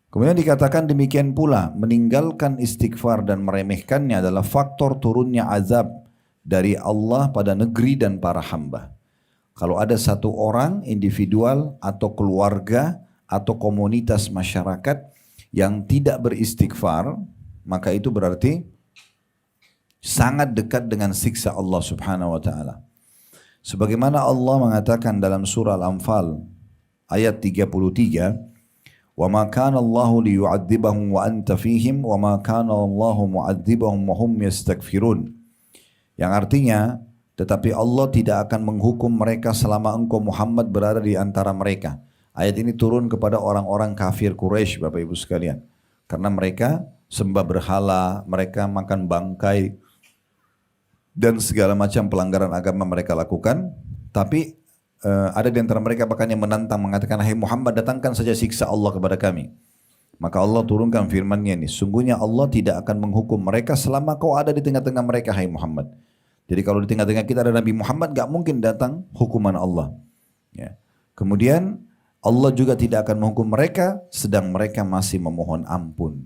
A: Kemudian dikatakan demikian pula, meninggalkan istighfar dan meremehkannya adalah faktor turunnya azab dari Allah pada negeri dan para hamba. Kalau ada satu orang, individual atau keluarga atau komunitas masyarakat yang tidak beristighfar, maka itu berarti sangat dekat dengan siksa Allah Subhanahu wa taala. Sebagaimana Allah mengatakan dalam surah Al-Anfal ayat 33, "Wa ma kana Allahu liyu'adzibahum wa anta fihim wa ma kana Allahu mu'adzibahum wa hum yastaghfirun." Yang artinya, tetapi Allah tidak akan menghukum mereka selama engkau Muhammad berada di antara mereka. Ayat ini turun kepada orang-orang kafir Quraisy, Bapak Ibu sekalian. Karena mereka sembah berhala, mereka makan bangkai, dan segala macam pelanggaran agama mereka lakukan. Tapi ada di antara mereka bahkan yang menantang, mengatakan, "Hai Muhammad, datangkan saja siksa Allah kepada kami." Maka Allah turunkan firman-Nya ini, sungguhnya Allah tidak akan menghukum mereka selama kau ada di tengah-tengah mereka, hai Muhammad. Jadi kalau di tengah-tengah kita ada Nabi Muhammad, gak mungkin datang hukuman Allah. Ya. Kemudian Allah juga tidak akan menghukum mereka sedang mereka masih memohon ampun.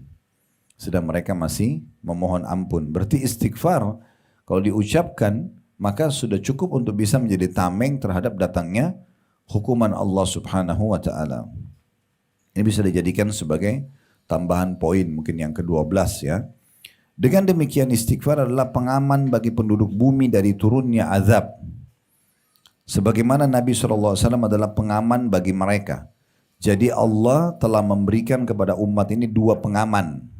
A: Sedang mereka masih memohon ampun. Berarti istighfar kalau diucapkan maka sudah cukup untuk bisa menjadi tameng terhadap datangnya hukuman Allah Subhanahu wa taala. Ini bisa dijadikan sebagai tambahan poin mungkin yang ke-12 ya. Dengan demikian istighfar adalah pengaman bagi penduduk bumi dari turunnya azab. Sebagaimana Nabi SAW adalah pengaman bagi mereka. Jadi Allah telah memberikan kepada umat ini dua pengaman.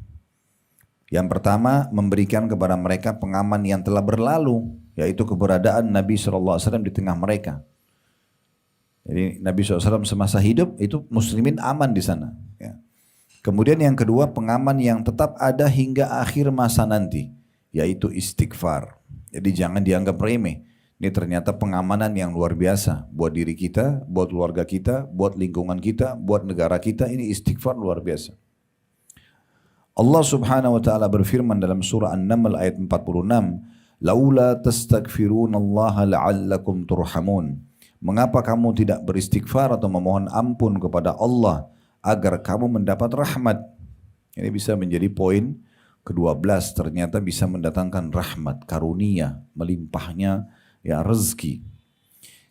A: Yang pertama memberikan kepada mereka pengaman yang telah berlalu, yaitu keberadaan Nabi SAW di tengah mereka. Jadi Nabi SAW semasa hidup itu muslimin aman di sana. Ya. Kemudian yang kedua pengaman yang tetap ada hingga akhir masa nanti, yaitu istighfar. Jadi jangan dianggap remeh. Ini ternyata pengamanan yang luar biasa buat diri kita, buat keluarga kita, buat lingkungan kita, buat negara kita. Ini istighfar luar biasa. Allah Subhanahu wa taala berfirman dalam surah An-Naml ayat 46, "Laula tastaghfirunallaha la'allakum turhamun." Mengapa kamu tidak beristighfar atau memohon ampun kepada Allah agar kamu mendapat rahmat? Ini bisa menjadi poin ke-12, ternyata bisa mendatangkan rahmat, karunia, melimpahnya ya rezeki.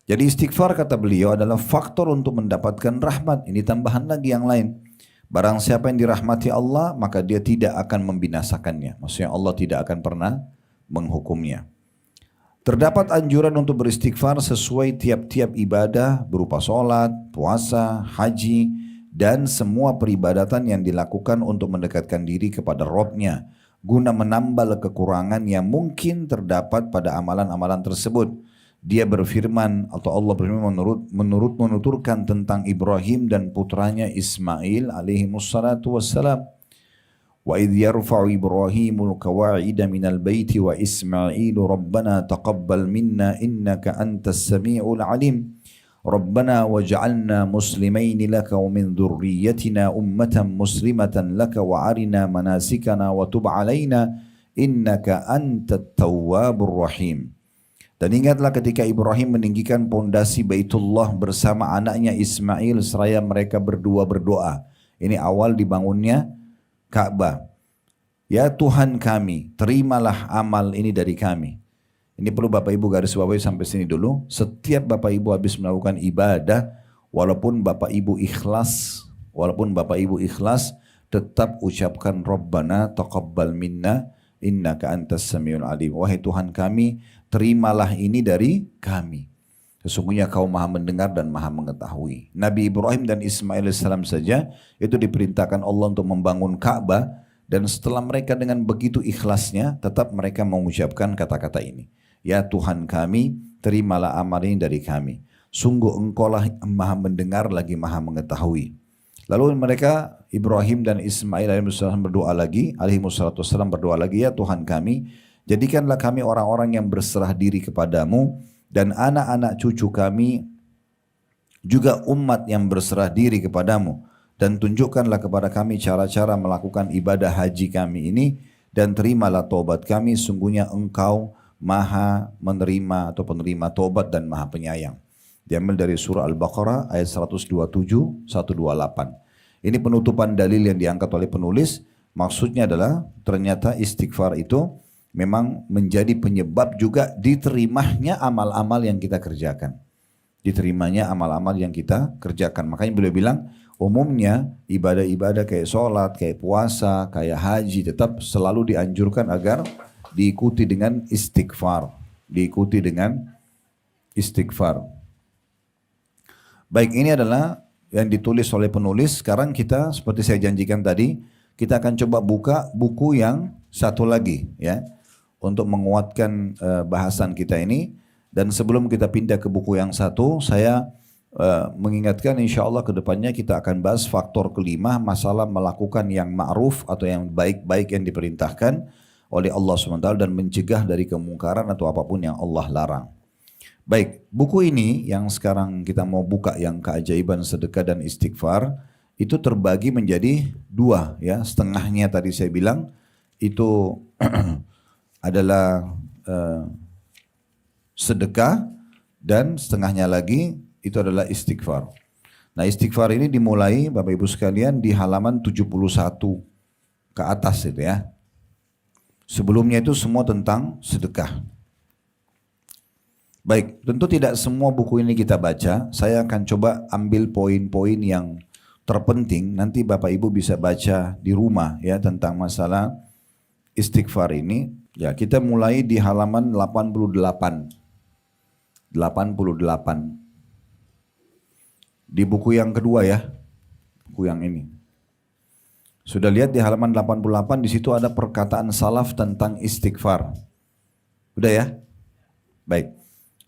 A: Jadi istighfar kata beliau adalah faktor untuk mendapatkan rahmat. Ini tambahan lagi yang lain. Barang siapa yang dirahmati Allah maka dia tidak akan membinasakannya. Maksudnya Allah tidak akan pernah menghukumnya. Terdapat anjuran untuk beristighfar sesuai tiap-tiap ibadah berupa sholat, puasa, haji, dan semua peribadatan yang dilakukan untuk mendekatkan diri kepada Rabb-Nya, guna menambal kekurangan yang mungkin terdapat pada amalan-amalan tersebut. Dia berfirman atau Allah berfirman menuturkan tentang Ibrahim dan putranya Ismail alaihi wassalatu wassalam. وَإِذْ يَرْفَعُ إِبْرَاهِيمُ الْقَوَاعِدَ مِنَ الْبَيْتِ وَإِسْمَاعِيلُ رَبَّنَا تَقَبَّلْ مِنَّا إِنَّكَ أَنْتَ السَّمِيعُ الْعَلِيمُ رَبَّنَا وَاجْعَلْنَا مُسْلِمَيْنِ لَكَ وَمِنْ ذُرِّيَّتِنَا أُمَّةً مُسْلِمَةً لَكَ وَأَرِنَا مَنَاسِكَنَا وَتُبْ عَلَيْنَا إِنَّكَ أَنْتَ التَّوَّابُ الرَّحِيمُ. Dan ingatlah ketika Ibrahim meninggikan pondasi Baitullah bersama anaknya Ismail seraya mereka berdua berdoa. Ini awal dibangunnya Ka'bah. Ya Tuhan kami, terimalah amal ini dari kami. Ini perlu Bapak Ibu garis bawahi sampai sini dulu. Setiap Bapak Ibu habis melakukan ibadah, walaupun Bapak Ibu ikhlas, tetap ucapkan Rabbana taqabbal minna innaka antas samiul alim. Wahai Tuhan kami, terimalah ini dari kami. Sesungguhnya kau maha mendengar dan maha mengetahui. Nabi Ibrahim dan Ismail alaihissalam saja itu diperintahkan Allah untuk membangun Ka'bah. Dan setelah mereka dengan begitu ikhlasnya, tetap mereka mengucapkan kata-kata ini. Ya Tuhan kami, terimalah amal ini dari kami. Sungguh engkaulah maha mendengar lagi maha mengetahui. Lalu mereka, Ibrahim dan Ismail alaihissalam berdoa lagi, berdoa lagi, ya Tuhan kami, jadikanlah kami orang-orang yang berserah diri kepadamu, dan anak-anak cucu kami juga umat yang berserah diri kepadamu. Dan tunjukkanlah kepada kami cara-cara melakukan ibadah haji kami ini, dan terimalah taubat kami, sungguhnya engkau maha menerima atau penerima taubat dan maha penyayang. Diambil dari surah Al-Baqarah ayat 127, 128. Ini penutupan dalil yang diangkat oleh penulis, maksudnya adalah ternyata istighfar itu memang menjadi penyebab juga diterimanya amal-amal yang kita kerjakan. Diterimanya amal-amal yang kita kerjakan. Makanya beliau bilang, umumnya ibadah-ibadah kayak sholat, kayak puasa, kayak haji tetap selalu dianjurkan agar diikuti dengan istighfar. Diikuti dengan istighfar. Baik, ini adalah yang ditulis oleh penulis. Sekarang kita seperti saya janjikan tadi, kita akan coba buka buku yang satu lagi ya, untuk menguatkan bahasan kita ini. Dan sebelum kita pindah ke buku yang satu, saya mengingatkan insya Allah ke depannya kita akan bahas faktor kelima, masalah melakukan yang ma'ruf atau yang baik-baik yang diperintahkan oleh Allah SWT dan mencegah dari kemungkaran atau apapun yang Allah larang. Baik, buku ini yang sekarang kita mau buka, yang keajaiban sedekah dan istighfar, itu terbagi menjadi dua ya. Setengahnya tadi saya bilang itu adalah sedekah, dan setengahnya lagi itu adalah istighfar. Nah, istighfar ini dimulai Bapak Ibu sekalian di halaman 71 ke atas itu ya. Sebelumnya itu semua tentang sedekah. Baik, tentu tidak semua buku ini kita baca. Saya akan coba ambil poin-poin yang terpenting. Nanti Bapak Ibu bisa baca di rumah ya tentang masalah istighfar ini. Ya, kita mulai di halaman 88. 88. Di buku yang kedua ya, buku yang ini. Sudah lihat di halaman 88, di situ ada perkataan salaf tentang istighfar. Udah ya? Baik.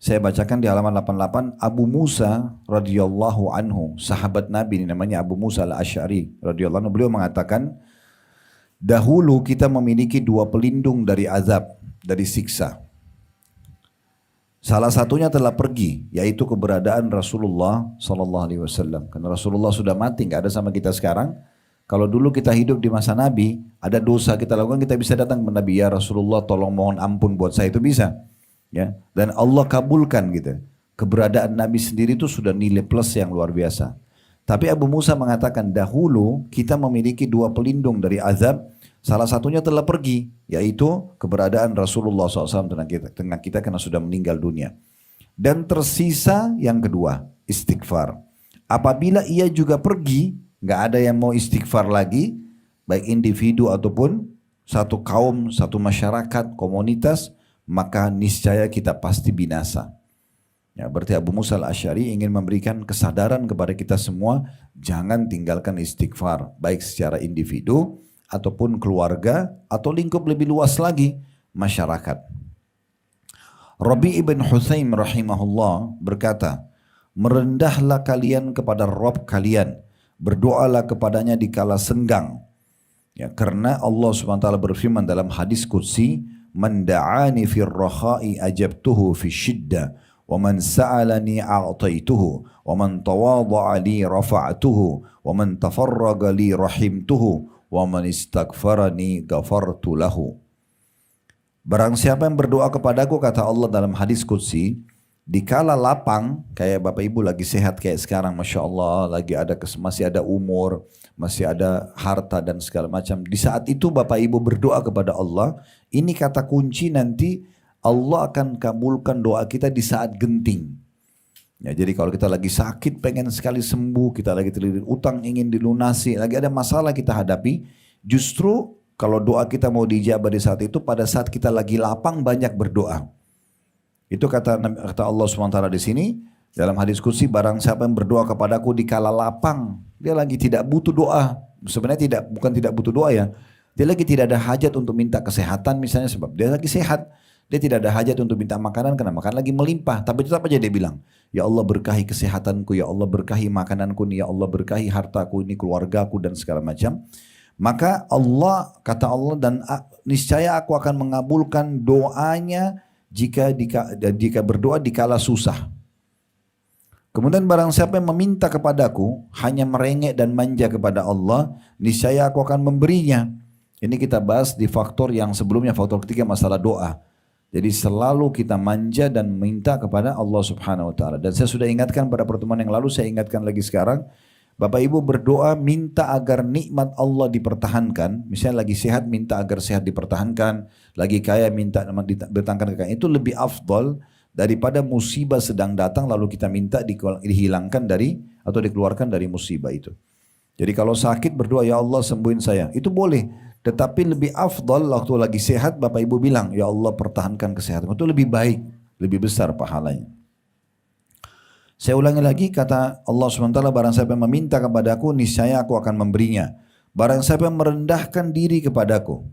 A: Saya bacakan di halaman 88, Abu Musa radhiyallahu anhu, sahabat Nabi ini namanya Abu Musa al-Asy'ari radhiyallahu anhu, beliau mengatakan, dahulu kita memiliki dua pelindung dari azab, dari siksa. Salah satunya telah pergi, yaitu keberadaan Rasulullah Sallallahu Alaihi Wasallam. Karena Rasulullah sudah mati, nggak ada sama kita sekarang. Kalau dulu kita hidup di masa Nabi, ada dosa kita lakukan, kita bisa datang ke Nabi, ya Rasulullah, tolong mohon ampun buat saya, itu bisa. Ya, dan Allah kabulkan gitu. Keberadaan Nabi sendiri itu sudah nilai plus yang luar biasa. Tapi Abu Musa mengatakan dahulu kita memiliki dua pelindung dari azab. Salah satunya telah pergi, yaitu keberadaan Rasulullah SAW tengah kita karena sudah meninggal dunia. Dan tersisa yang kedua, istighfar. Apabila ia juga pergi, nggak ada yang mau istighfar lagi, baik individu ataupun satu kaum, satu masyarakat, komunitas, maka niscaya kita pasti binasa. Ya, berarti Abu Musa al-Asy'ari ingin memberikan kesadaran kepada kita semua, jangan tinggalkan istighfar, baik secara individu, ataupun keluarga, atau lingkup lebih luas lagi, masyarakat. Rabi' ibn Hutsaim rahimahullah berkata, merendahlah kalian kepada Rabb kalian, berdoalah kepadanya di kala senggang. Ya, karena Allah SWT berfirman dalam hadis qudsi, man da'ani fir rakhai ajabtuhu fi syiddah, wa man sa'alani a'taituhu, wa man tawadha'a li rafa'tuhu, wa man tafarraga li rahimtuhu, wa man istaghfarani ghafartu lahu. Barang siapa yang berdoa kepadaku, kata Allah dalam hadis qudsi, dikala lapang, kayak Bapak Ibu lagi sehat kayak sekarang, Masya Allah, lagi ada masih ada umur, masih ada harta dan segala macam. Di saat itu Bapak Ibu berdoa kepada Allah, ini kata kunci, nanti Allah akan kabulkan doa kita di saat genting. Ya, jadi kalau kita lagi sakit pengen sekali sembuh, kita lagi terlilit utang ingin dilunasi, lagi ada masalah kita hadapi, justru kalau doa kita mau dijabah di saat itu, pada saat kita lagi lapang banyak berdoa. Itu kata Allah SWT di sini dalam hadis qudsi, barang siapa yang berdoa kepadaku di kala lapang, dia lagi tidak butuh doa. Sebenarnya bukan tidak butuh doa ya. Dia lagi tidak ada hajat untuk minta kesehatan misalnya, sebab dia lagi sehat. Dia tidak ada hajat untuk minta makanan karena makan lagi melimpah. Tapi tetap aja dia bilang, ya Allah berkahi kesehatanku, ya Allah berkahi makananku, ya Allah berkahi hartaku, ini keluargaku dan segala macam. Maka Allah, kata Allah, dan niscaya aku akan mengabulkan doanya jika berdoa di kala susah. Kemudian barang siapa yang meminta kepadaku, hanya merengek dan manja kepada Allah, niscaya aku akan memberinya. Ini kita bahas di faktor yang sebelumnya, faktor ketiga, masalah doa. Jadi selalu kita manja dan minta kepada Allah Subhanahu wa taala. Dan saya sudah ingatkan pada pertemuan yang lalu, saya ingatkan lagi sekarang. Bapak Ibu berdoa minta agar nikmat Allah dipertahankan. Misalnya lagi sehat, minta agar sehat dipertahankan. Lagi kaya, minta dipertahankan kekayaan. Itu lebih afdal daripada musibah sedang datang lalu kita minta dihilangkan dari atau dikeluarkan dari musibah itu. Jadi kalau sakit berdoa, ya Allah sembuhin saya. Itu boleh. Tetapi lebih afdal waktu lagi sehat Bapak Ibu bilang, ya Allah pertahankan kesehatan. Itu lebih baik, lebih besar pahalanya. Saya ulangi lagi, kata Allah SWT, barang siapa yang meminta kepadaku, niscaya aku akan memberinya. Barang siapa yang merendahkan diri kepadaku,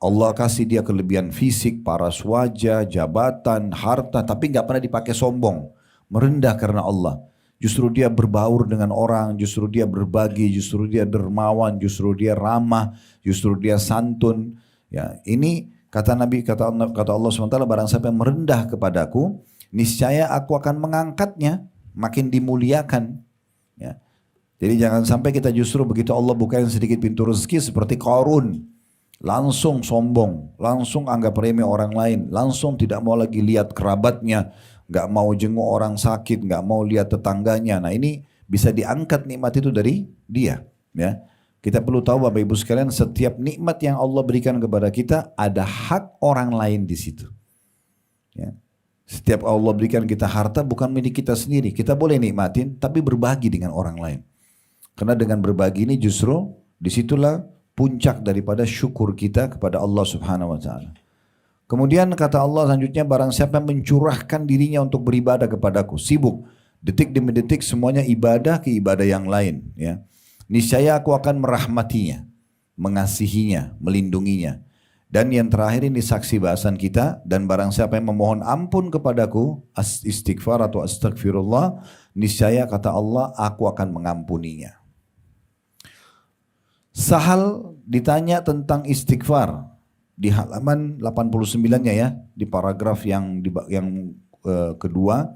A: Allah kasih dia kelebihan fisik, paras wajah, jabatan, harta, tapi nggak pernah dipakai sombong. Merendah karena Allah. Justru dia berbaur dengan orang, justru dia berbagi, justru dia dermawan, justru dia ramah, justru dia santun. Ya, ini kata Nabi, kata Allah SWT, barang siapa yang merendah kepadaku, niscaya aku akan mengangkatnya, makin dimuliakan. Ya. Jadi jangan sampai kita justru begitu Allah bukain sedikit pintu rezeki seperti Qarun, langsung sombong, langsung anggap remeh orang lain, langsung tidak mau lagi lihat kerabatnya, nggak mau jenguk orang sakit, nggak mau lihat tetangganya. Nah ini bisa diangkat nikmat itu dari dia. Ya, kita perlu tahu Bapak Ibu sekalian, setiap nikmat yang Allah berikan kepada kita ada hak orang lain di situ. Ya. Setiap Allah berikan kita harta bukan milik kita sendiri. Kita boleh nikmatin, tapi berbagi dengan orang lain. Karena dengan berbagi ini justru disitulah puncak daripada syukur kita kepada Allah Subhanahu Wa Taala. Kemudian kata Allah selanjutnya, barang siapa yang mencurahkan dirinya untuk beribadah kepadaku, sibuk, detik demi detik semuanya ibadah ke ibadah yang lain. Ya. Niscaya aku akan merahmatinya, mengasihinya, melindunginya. Dan yang terakhir ini saksi bahasan kita, dan barang siapa yang memohon ampun kepadaku, istighfar atau astagfirullah, niscaya kata Allah, aku akan mengampuninya. Sahal ditanya tentang istighfar di halaman 89-nya ya, di paragraf yang kedua.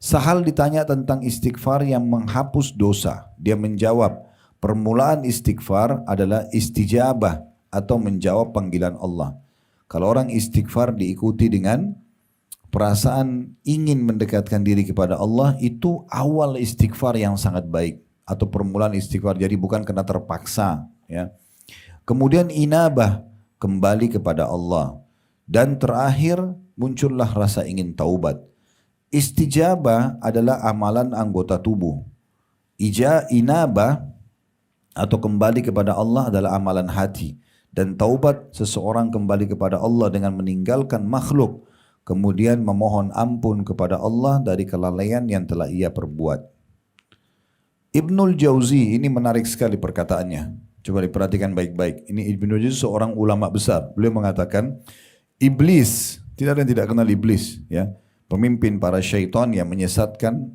A: Sahal ditanya tentang istighfar yang menghapus dosa. Dia menjawab, permulaan istighfar adalah istijabah atau menjawab panggilan Allah. Kalau orang istighfar diikuti dengan perasaan ingin mendekatkan diri kepada Allah, itu awal istighfar yang sangat baik atau permulaan istighfar. Jadi bukan karena terpaksa. Ya. Kemudian inabah, kembali kepada Allah. Dan terakhir muncullah rasa ingin taubat. Istijabah adalah amalan anggota tubuh. Inabah atau kembali kepada Allah adalah amalan hati. Dan taubat seseorang kembali kepada Allah dengan meninggalkan makhluk. Kemudian memohon ampun kepada Allah dari kelalaian yang telah ia perbuat. Ibnul Jauzi ini menarik sekali perkataannya. Coba diperhatikan baik-baik. Ini Ibnu Jauzi seorang ulama besar. Beliau mengatakan, iblis, tidak ada yang tidak kenal iblis, ya. Pemimpin para syaitan yang menyesatkan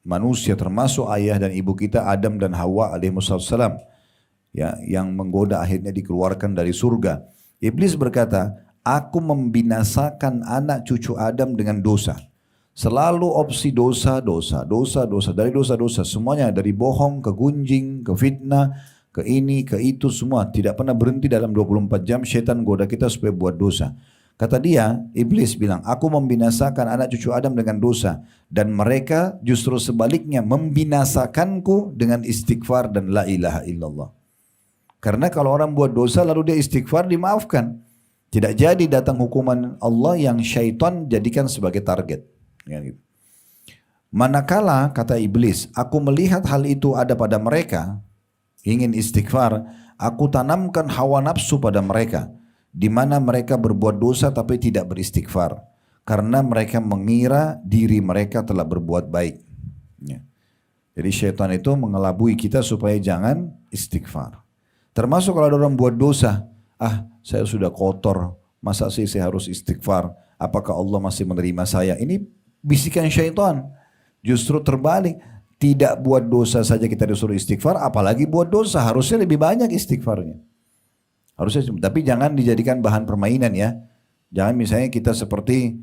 A: manusia, termasuk ayah dan ibu kita Adam dan Hawa alaihissalam, ya, yang menggoda akhirnya dikeluarkan dari surga. Iblis berkata, aku membinasakan anak cucu Adam dengan dosa. Selalu opsi dosa, dari dosa-dosa, semuanya dari bohong, ke gunjing, ke fitnah, ke ini, ke itu, semua tidak pernah berhenti. Dalam 24 jam syaitan goda kita supaya buat dosa. Kata dia, iblis bilang, aku membinasakan anak cucu Adam dengan dosa, dan mereka justru sebaliknya membinasakanku dengan istighfar dan la ilaha illallah. Karena kalau orang buat dosa lalu dia istighfar, dimaafkan. Tidak jadi datang hukuman Allah yang syaitan jadikan sebagai target. Manakala, kata iblis, aku melihat hal itu ada pada mereka, ingin istighfar, aku tanamkan hawa nafsu pada mereka, di mana mereka berbuat dosa tapi tidak beristighfar. karena mereka mengira diri mereka telah berbuat baik. Ya. Jadi syaitan itu mengelabui kita supaya jangan istighfar. Termasuk kalau ada orang buat dosa, saya sudah kotor, masa sih saya harus istighfar? Apakah Allah masih menerima saya? Ini bisikan syaitan. Justru terbalik, tidak buat dosa saja kita disuruh istighfar, apalagi buat dosa, harusnya lebih banyak istighfarnya. Harusnya, tapi jangan dijadikan bahan permainan ya. Jangan misalnya kita seperti,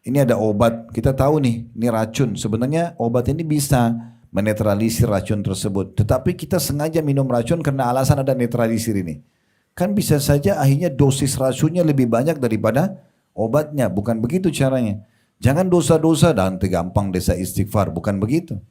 A: ini ada obat, kita tahu nih, ini racun. Sebenarnya obat ini bisa menetralisir racun tersebut. Tetapi kita sengaja minum racun karena alasan ada netralisir ini. Kan bisa saja akhirnya dosis racunnya lebih banyak daripada obatnya. Bukan begitu caranya. Jangan dosa-dosa dan gampang desa istighfar. Bukan begitu.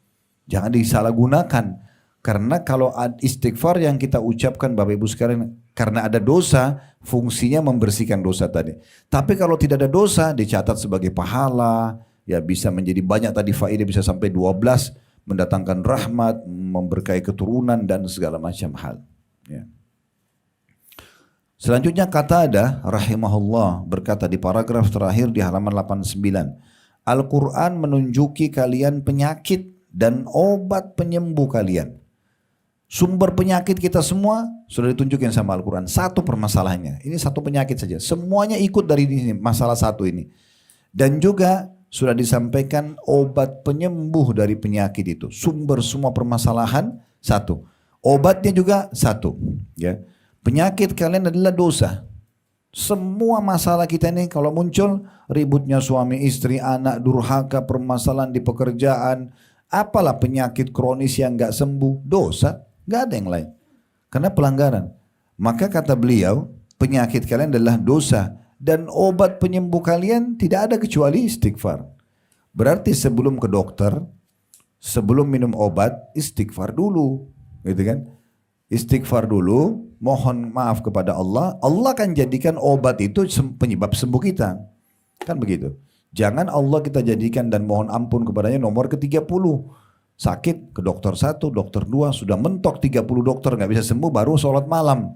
A: Jangan disalahgunakan. Karena kalau istighfar yang kita ucapkan Bapak Ibu sekalian, karena ada dosa, fungsinya membersihkan dosa tadi. Tapi kalau tidak ada dosa, dicatat sebagai pahala, ya bisa menjadi banyak tadi faedah, bisa sampai 12, mendatangkan rahmat, memberkahi keturunan dan segala macam hal. Ya. Selanjutnya Qatadah rahimahullah berkata di paragraf terakhir di halaman 89, Al-Quran menunjuki kalian penyakit dan obat penyembuh kalian. Sumber penyakit kita semua sudah ditunjukin sama Al-Quran. Satu permasalahannya. Ini satu penyakit saja. Semuanya ikut dari ini, masalah satu ini. Dan juga sudah disampaikan obat penyembuh dari penyakit itu. Sumber semua permasalahan satu. Obatnya juga satu. Ya. Penyakit kalian adalah dosa. Semua masalah kita ini kalau muncul, ributnya suami istri, anak, durhaka, permasalahan di pekerjaan, apalah penyakit kronis yang gak sembuh, dosa. Gak ada yang lain. Karena pelanggaran. Maka kata beliau, penyakit kalian adalah dosa. Dan obat penyembuh kalian tidak ada kecuali istighfar. Berarti sebelum ke dokter, sebelum minum obat, istighfar dulu. Gitu kan? Istighfar dulu, mohon maaf kepada Allah. Allah akan jadikan obat itu penyebab sembuh kita. Kan begitu. Jangan Allah kita jadikan dan mohon ampun kepadanya nomor ke-30. Sakit ke dokter 1, dokter 2, sudah mentok 30 dokter nggak bisa sembuh, baru sholat malam,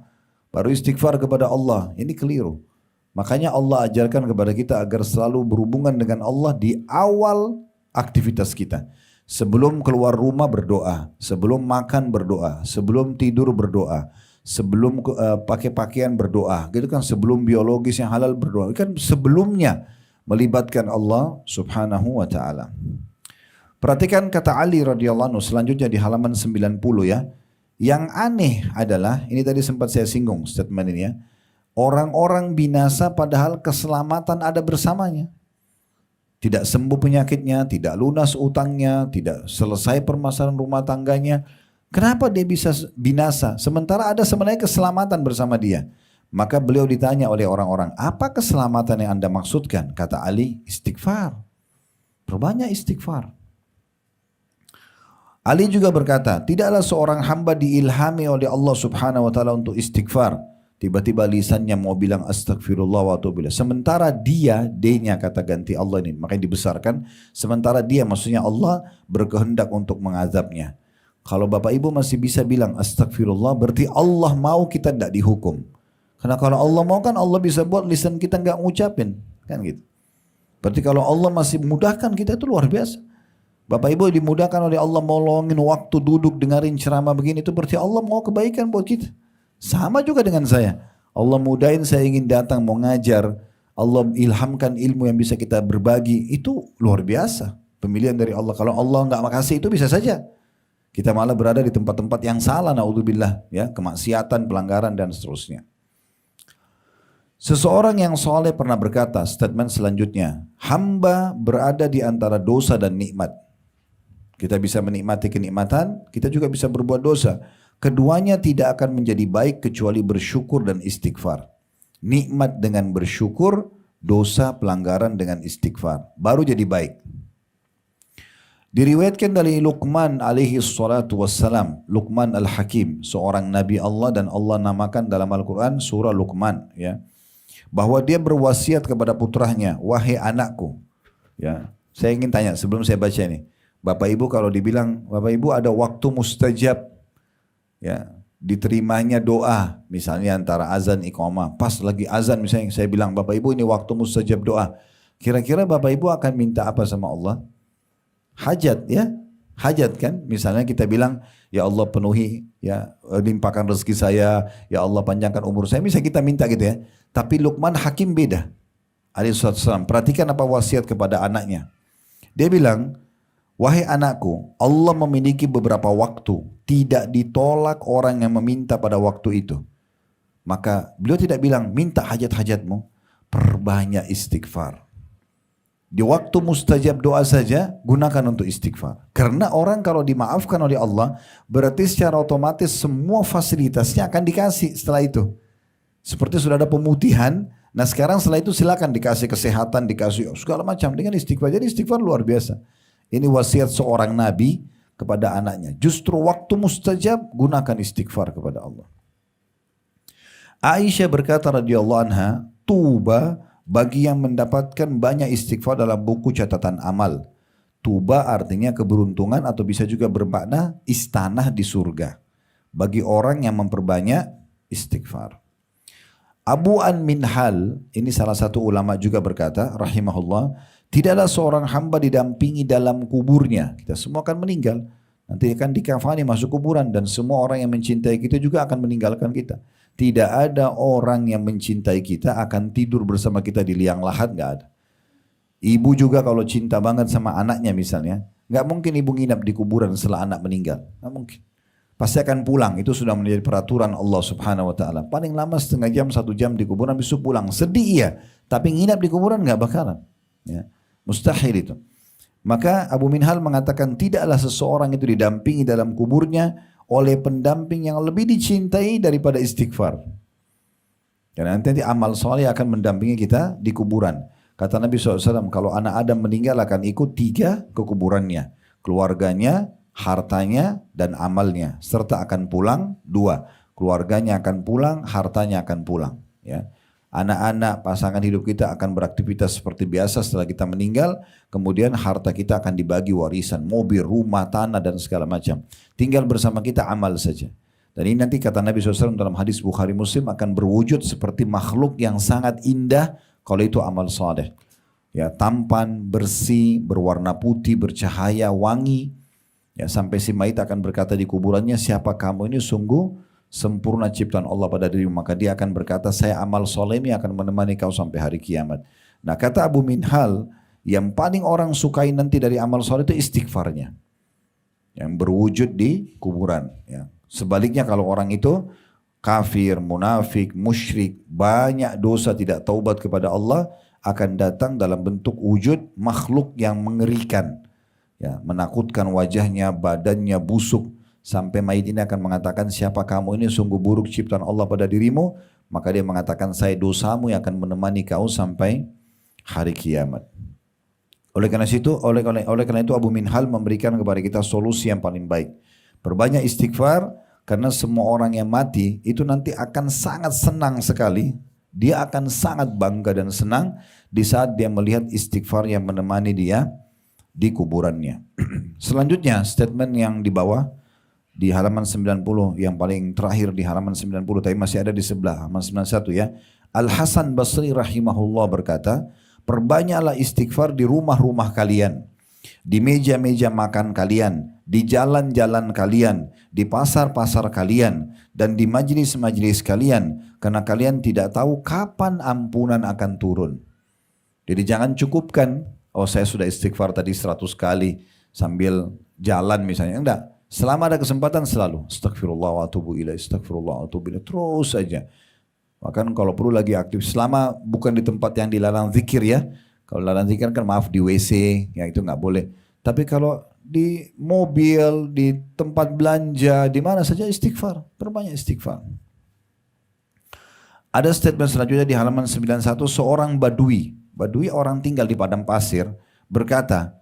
A: baru istighfar kepada Allah. Ini keliru. Makanya Allah ajarkan kepada kita agar selalu berhubungan dengan Allah di awal aktivitas kita. Sebelum keluar rumah berdoa, sebelum makan berdoa, sebelum tidur berdoa, sebelum pakai pakaian berdoa, gitu kan, sebelum biologis yang halal berdoa, kan sebelumnya melibatkan Allah Subhanahu wa taala. Perhatikan kata Ali radhiyallahu anhu selanjutnya di halaman 90 ya. Yang aneh adalah, ini tadi sempat saya singgung statement ini ya. Orang-orang binasa padahal keselamatan ada bersamanya. Tidak sembuh penyakitnya, tidak lunas utangnya, tidak selesai permasalahan rumah tangganya. Kenapa dia bisa binasa? Sementara ada sebenarnya keselamatan bersama dia. Maka beliau ditanya oleh orang-orang, apa keselamatan yang Anda maksudkan? Kata Ali, istighfar. Perbanyak istighfar. Ali juga berkata, tidaklah seorang hamba diilhami oleh Allah Subhanahu wa taala untuk istighfar. Tiba-tiba lisannya mau bilang astagfirullah wa atubu ilaih. Sementara dia, D-nya kata ganti Allah ini, makanya dibesarkan. Sementara dia, maksudnya Allah berkehendak untuk mengazabnya. Kalau Bapak Ibu masih bisa bilang astagfirullah, berarti Allah mau kita tidak dihukum. Karena kalau Allah mau kan Allah bisa buat lisan kita nggak ngucapin, kan gitu. Berarti kalau Allah masih mudahkan kita itu luar biasa. Bapak Ibu dimudahkan oleh Allah mau luangin waktu duduk dengerin ceramah begini, itu berarti Allah mau kebaikan buat kita. Sama juga dengan saya. Allah mudahin saya ingin datang mau ngajar. Allah ilhamkan ilmu yang bisa kita berbagi. Itu luar biasa. Pemilihan dari Allah. Kalau Allah nggak makasih itu bisa saja kita malah berada di tempat-tempat yang salah, naudzubillah, ya, kemaksiatan, pelanggaran dan seterusnya. Seseorang yang soleh pernah berkata, statement selanjutnya, hamba berada di antara dosa dan nikmat. Kita bisa menikmati kenikmatan, kita juga bisa berbuat dosa. Keduanya tidak akan menjadi baik kecuali bersyukur dan istighfar. Nikmat dengan bersyukur, dosa pelanggaran dengan istighfar. Baru jadi baik. Diriwayatkan dari Luqman alaihi salatu wassalam, Luqman al-Hakim, seorang Nabi Allah dan Allah namakan dalam Al-Quran surah Luqman, ya, bahwa dia berwasiat kepada putranya, wahai anakku, ya, saya ingin tanya sebelum saya baca ini, Bapak Ibu kalau dibilang, Bapak Ibu ada waktu mustajab, ya, diterimanya doa, misalnya antara azan iqamah, pas lagi azan misalnya saya bilang, Bapak Ibu ini waktu mustajab doa, Kira-kira Bapak Ibu akan minta apa sama Allah? Hajat ya, hajat kan? Misalnya kita bilang, ya Allah penuhi, ya limpahkan rezeki saya, ya Allah panjangkan umur saya. Misalnya kita minta gitu ya. Tapi Luqman Hakim beda. Alaihissalam. Perhatikan apa wasiat kepada anaknya. Dia bilang, wahai anakku, Allah memiliki beberapa waktu, tidak ditolak orang yang meminta pada waktu itu. Maka beliau tidak bilang, minta hajat-hajatmu, perbanyak istighfar. Di waktu mustajab doa saja, gunakan untuk istighfar. Karena orang kalau dimaafkan oleh Allah, berarti secara otomatis semua fasilitasnya akan dikasih setelah itu. Seperti sudah ada pemutihan, nah sekarang setelah itu silakan dikasih kesehatan, dikasih segala macam dengan istighfar. Jadi istighfar luar biasa. Ini wasiat seorang nabi kepada anaknya. Justru waktu mustajab, gunakan istighfar kepada Allah. Aisyah berkata radhiyallahu anha, tuba bagi yang mendapatkan banyak istighfar dalam buku catatan amal. Tuba artinya keberuntungan atau bisa juga bermakna istanah di surga. Bagi orang yang memperbanyak istighfar. Abu An Minhal, ini salah satu ulama juga berkata, rahimahullah, tidaklah seorang hamba didampingi dalam kuburnya. Kita semua akan meninggal. Nanti akan dikafani masuk kuburan dan semua orang yang mencintai kita juga akan meninggalkan kita. Tidak ada orang yang mencintai kita akan tidur bersama kita di liang lahat, nggak ada. Ibu juga kalau cinta banget sama anaknya misalnya, nggak mungkin ibu nginap di kuburan setelah anak meninggal, nggak mungkin. Pasti akan pulang, itu sudah menjadi peraturan Allah Subhanahu Wa Taala. Paling lama setengah jam, 1 jam di kuburan, besok pulang. Sedih iya, tapi nginap di kuburan nggak bakalan. Ya, mustahil itu. Maka Abu Minhal mengatakan tidaklah seseorang itu didampingi dalam kuburnya oleh pendamping yang lebih dicintai daripada istighfar. Karena nanti amal soleh akan mendampingi kita di kuburan. Kata Nabi SAW, kalau anak Adam meninggal akan ikut 3 ke kuburannya. Keluarganya, hartanya, dan amalnya. Serta akan pulang 2. Keluarganya akan pulang, hartanya akan pulang. Ya. Anak-anak pasangan hidup kita akan beraktivitas seperti biasa setelah kita meninggal. Kemudian harta kita akan dibagi warisan, mobil, rumah, tanah dan segala macam. Tinggal bersama kita amal saja. Dan ini nanti kata Nabi SAW dalam hadis Bukhari Muslim akan berwujud seperti makhluk yang sangat indah kalau itu amal saleh. Ya, tampan, bersih, berwarna putih, bercahaya, wangi. Ya, sampai si mayit akan berkata di kuburannya, siapa kamu ini sungguh sempurna ciptaan Allah pada dirimu. Maka dia akan berkata, saya amal solemi akan menemani kau sampai hari kiamat. Nah kata Abu Minhal, yang paling orang sukai nanti dari amal soleh itu istighfarnya. Yang berwujud di kuburan. Ya. Sebaliknya kalau orang itu kafir, munafik, musyrik, banyak dosa tidak taubat kepada Allah, akan datang dalam bentuk wujud makhluk yang mengerikan. Ya, menakutkan wajahnya, badannya busuk. Sampai mayit ini akan mengatakan, siapa kamu ini sungguh buruk ciptaan Allah pada dirimu. Maka dia mengatakan, saya dosamu yang akan menemani kau sampai hari kiamat. Oleh karena itu Abu Minhal memberikan kepada kita solusi yang paling baik. Perbanyak istighfar, karena semua orang yang mati itu nanti akan sangat senang sekali. Dia akan sangat bangga dan senang di saat dia melihat istighfar yang menemani dia di kuburannya. Selanjutnya statement yang di bawah, di halaman 90 yang paling terakhir di halaman 90 tapi masih ada di sebelah halaman 91 ya. Al-Hasan Basri rahimahullah berkata, perbanyaklah istighfar di rumah-rumah kalian, di meja-meja makan kalian, di jalan-jalan kalian, di pasar-pasar kalian, dan di majlis-majlis kalian, karena kalian tidak tahu kapan ampunan akan turun. Jadi jangan cukupkan, oh saya sudah istighfar tadi 100 kali sambil jalan misalnya, enggak. Selama ada kesempatan selalu astagfirullah wa atubu ilaih, astagfirullah wa atubu ilaih, terus saja. Bahkan kalau perlu lagi aktif, selama bukan di tempat yang dilarang zikir ya. Kalau dilarang zikir kan maaf di WC, ya itu nggak boleh. Tapi kalau di mobil, di tempat belanja, di mana saja istighfar, perbanyak istighfar. Ada statement selanjutnya di halaman 91, seorang badui orang tinggal di padang pasir berkata,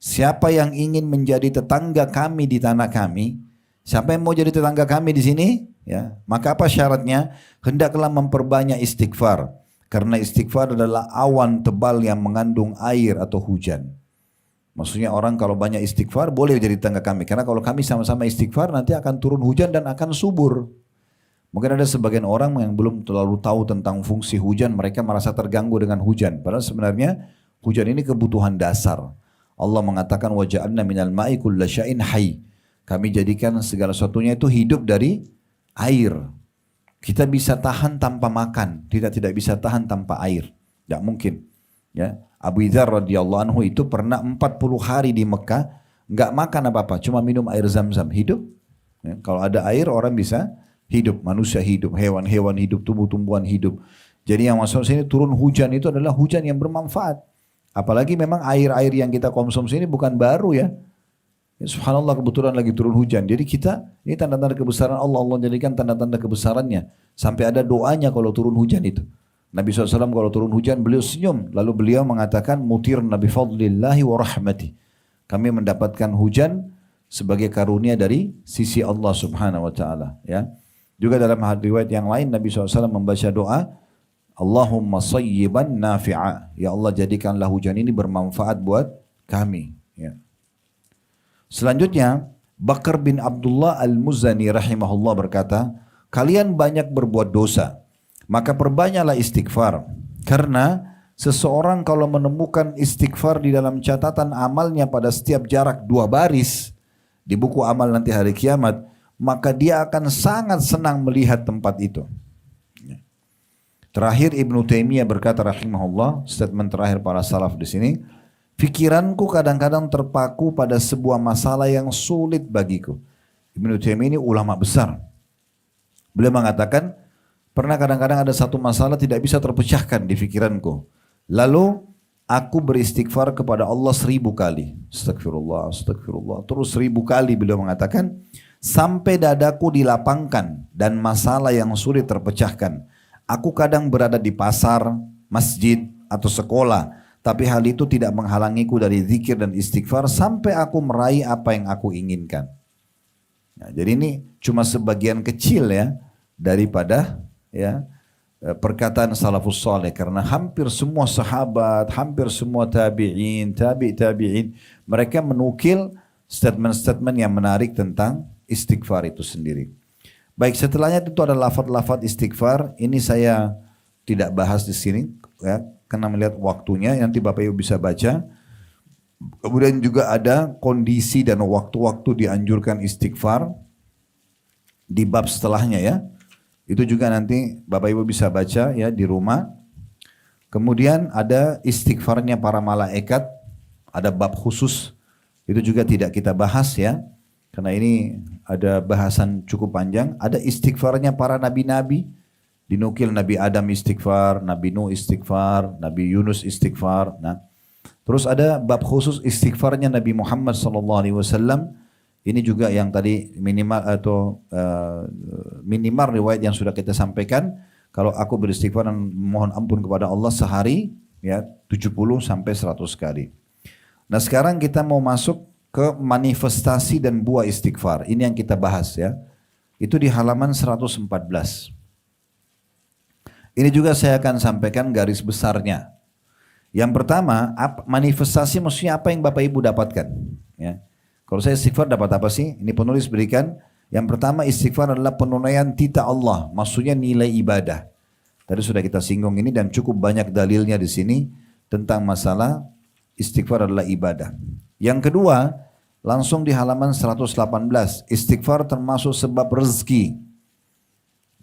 A: siapa yang ingin menjadi tetangga kami di tanah kami? Siapa yang mau jadi tetangga kami di sini? Ya, maka apa syaratnya? Hendaklah memperbanyak istighfar. Karena istighfar adalah awan tebal yang mengandung air atau hujan. Maksudnya orang kalau banyak istighfar boleh jadi tetangga kami. Karena kalau kami sama-sama istighfar nanti akan turun hujan dan akan subur. Mungkin ada sebagian orang yang belum terlalu tahu tentang fungsi hujan. Mereka merasa terganggu dengan hujan. Padahal sebenarnya Hujan ini kebutuhan dasar. Allah mengatakan wa ja'alna minal ma'i kulla syai'in hayy. Kami jadikan segala sesuatunya itu hidup dari air. Kita bisa tahan tanpa makan, tidak bisa tahan tanpa air. Tidak mungkin. Ya, Abu Dzar radhiyallahu anhu itu pernah 40 hari di Mekah nggak makan apa-apa, cuma minum air zam-zam, hidup. Ya, kalau ada air orang bisa hidup, manusia hidup, hewan-hewan hidup, tumbuh-tumbuhan hidup. Jadi yang masuk sini turun hujan itu adalah hujan yang bermanfaat. Apalagi memang air-air yang kita konsumsi ini bukan baru ya. Ya, subhanallah kebetulan lagi turun hujan. Jadi kita, ini tanda-tanda kebesaran Allah. Allah jadikan tanda-tanda kebesarannya. Sampai ada doanya kalau turun hujan itu. Nabi SAW kalau turun hujan beliau senyum. Lalu beliau mengatakan mutir nabi fadlillahi wa rahmati. Kami mendapatkan hujan sebagai karunia dari sisi Allah subhanahu wa ta'ala. Ya. Juga dalam riwayat yang lain Nabi SAW membaca doa. Allahumma sayyiban nafi'a. Ya Allah jadikanlah hujan ini bermanfaat buat kami. Ya. Selanjutnya, Bakar bin Abdullah al-Muzani rahimahullah berkata, kalian banyak berbuat dosa, maka perbanyaklah istighfar. Karena seseorang kalau menemukan istighfar di dalam catatan amalnya pada setiap jarak 2 baris, di buku amal nanti hari kiamat, maka dia akan sangat senang melihat tempat itu. Terakhir Ibnu Taimiyah berkata rahimahullah, statement terakhir para salaf di sini, pikiranku kadang-kadang terpaku pada sebuah masalah yang sulit bagiku. Ibnu Taimiyah ini ulama besar. Beliau mengatakan, pernah kadang-kadang ada satu masalah tidak bisa terpecahkan di pikiranku. Lalu aku beristighfar kepada Allah 1000 kali. Astagfirullah, astagfirullah. Terus 1000 kali beliau mengatakan, sampai dadaku dilapangkan dan masalah yang sulit terpecahkan. Aku kadang berada di pasar, masjid, atau sekolah. Tapi hal itu tidak menghalangiku dari zikir dan istighfar sampai aku meraih apa yang aku inginkan. Nah, jadi ini cuma sebagian kecil ya daripada ya perkataan salafus saleh, karena hampir semua sahabat, hampir semua tabi'in, tabi'in, mereka menukil statement-statement yang menarik tentang istighfar itu sendiri. Baik, setelahnya itu ada lafaz-lafaz istighfar. Ini saya tidak bahas di sini ya, karena melihat waktunya, nanti Bapak Ibu bisa baca. Kemudian juga ada kondisi dan waktu-waktu dianjurkan istighfar di bab setelahnya ya. Itu juga nanti Bapak Ibu bisa baca ya di rumah. Kemudian ada istighfarnya para malaikat, ada bab khusus. Itu juga tidak kita bahas ya, karena ini ada bahasan cukup panjang. Ada istighfarnya para nabi-nabi. Dinukil Nabi Adam istighfar, Nabi Nuh istighfar, Nabi Yunus istighfar. Nah, terus ada bab khusus istighfarnya Nabi Muhammad SAW. Ini juga yang tadi minimal atau minimal riwayat yang sudah kita sampaikan. Kalau aku beristighfar dan mohon ampun kepada Allah sehari, ya 70 sampai 100 kali. Nah sekarang kita mau masuk ke manifestasi dan buah istighfar. Ini yang kita bahas ya. Itu di halaman 114. Ini juga saya akan sampaikan garis besarnya. Yang pertama, manifestasi maksudnya apa yang Bapak Ibu dapatkan? Ya. Kalau saya istighfar dapat apa sih? Ini penulis berikan. Yang pertama istighfar adalah penunaian titah Allah, maksudnya nilai ibadah. Tadi sudah kita singgung ini dan cukup banyak dalilnya di sini tentang masalah istighfar adalah ibadah. Yang kedua, langsung di halaman 118, istighfar termasuk sebab rezeki.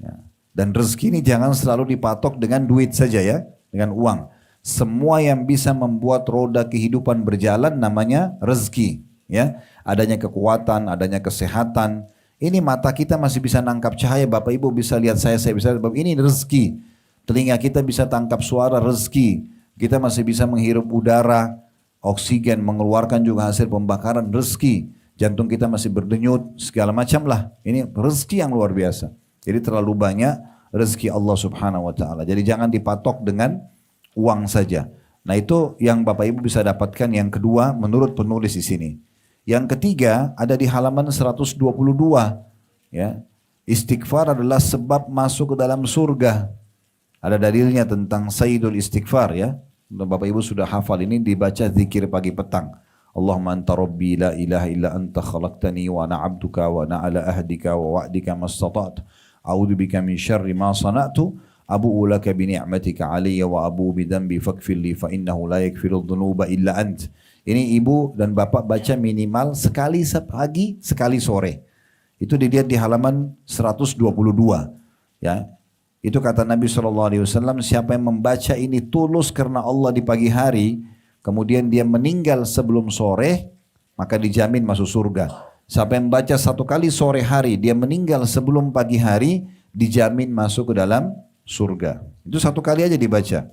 A: Ya. Dan rezeki ini jangan selalu dipatok dengan duit saja ya, dengan uang. Semua yang bisa membuat roda kehidupan berjalan namanya rezeki. Ya, adanya kekuatan, adanya kesehatan. Ini mata kita masih bisa nangkap cahaya, Bapak Ibu bisa lihat saya bisa lihat, ini rezeki. Telinga kita bisa tangkap suara, rezeki. Kita masih bisa menghirup udara, oksigen, mengeluarkan juga hasil pembakaran, rezeki. Jantung kita masih berdenyut, segala macam lah. Ini rezeki yang luar biasa. Jadi terlalu banyak rezeki Allah subhanahu wa ta'ala. Jadi jangan dipatok dengan uang saja. Nah itu yang Bapak Ibu bisa dapatkan yang kedua menurut penulis di sini. Yang ketiga ada di halaman 122. Ya. Istighfar adalah sebab masuk ke dalam surga. Ada dalilnya tentang Sayyidul Istighfar ya. Bapak Ibu sudah hafal ini, dibaca zikir pagi petang. Allahumma anta rabbi la ilaha illa anta khalaqtani wa ana abduka wa ana ala ahdika wa wa'dika mastata'tu. A'udzu bika min syarri ma sana'tu. abu'u laka bi ni'matika 'alayya wa abu'u bi dhanbi faghfir li fa innahu la yaghfiru dhunuba illa ant. Ini ibu dan bapak baca minimal sekali pagi, sekali sore. Itu dilihat di halaman 122. Ya, itu kata Nabi SAW, siapa yang membaca ini tulus karena Allah di pagi hari, kemudian dia meninggal sebelum sore, maka dijamin masuk surga. Siapa yang membaca satu kali sore hari, dia meninggal sebelum pagi hari, dijamin masuk ke dalam surga. Itu satu kali aja dibaca.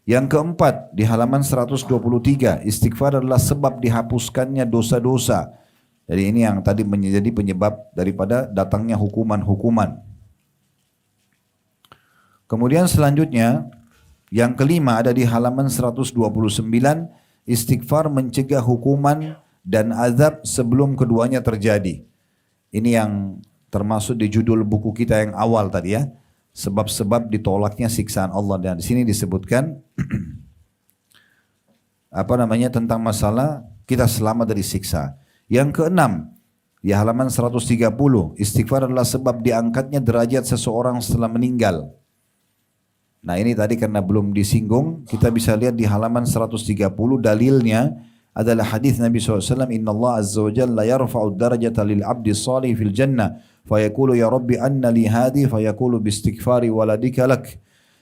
A: Yang keempat, di halaman 123, istighfar adalah sebab dihapuskannya dosa-dosa. Jadi ini yang tadi menjadi penyebab daripada datangnya hukuman-hukuman. Kemudian selanjutnya, yang kelima ada di halaman 129, istighfar mencegah hukuman dan azab sebelum keduanya terjadi. Ini yang termasuk di judul buku kita yang awal tadi ya, sebab-sebab ditolaknya siksaan Allah. Dan di sini disebutkan tentang masalah kita selamat dari siksa. Yang keenam, di halaman 130, istighfar adalah sebab diangkatnya derajat seseorang setelah meninggal. Nah ini tadi karena belum disinggung, kita bisa lihat di halaman 130 dalilnya adalah hadis Nabi SAW, Inna Allah Azza wa Jalla yarfa'u darajata lil abdi salih fil jannah, fayaqulu ya Rabbi anna li hadi, fayaqulu bistighfari waladika lak.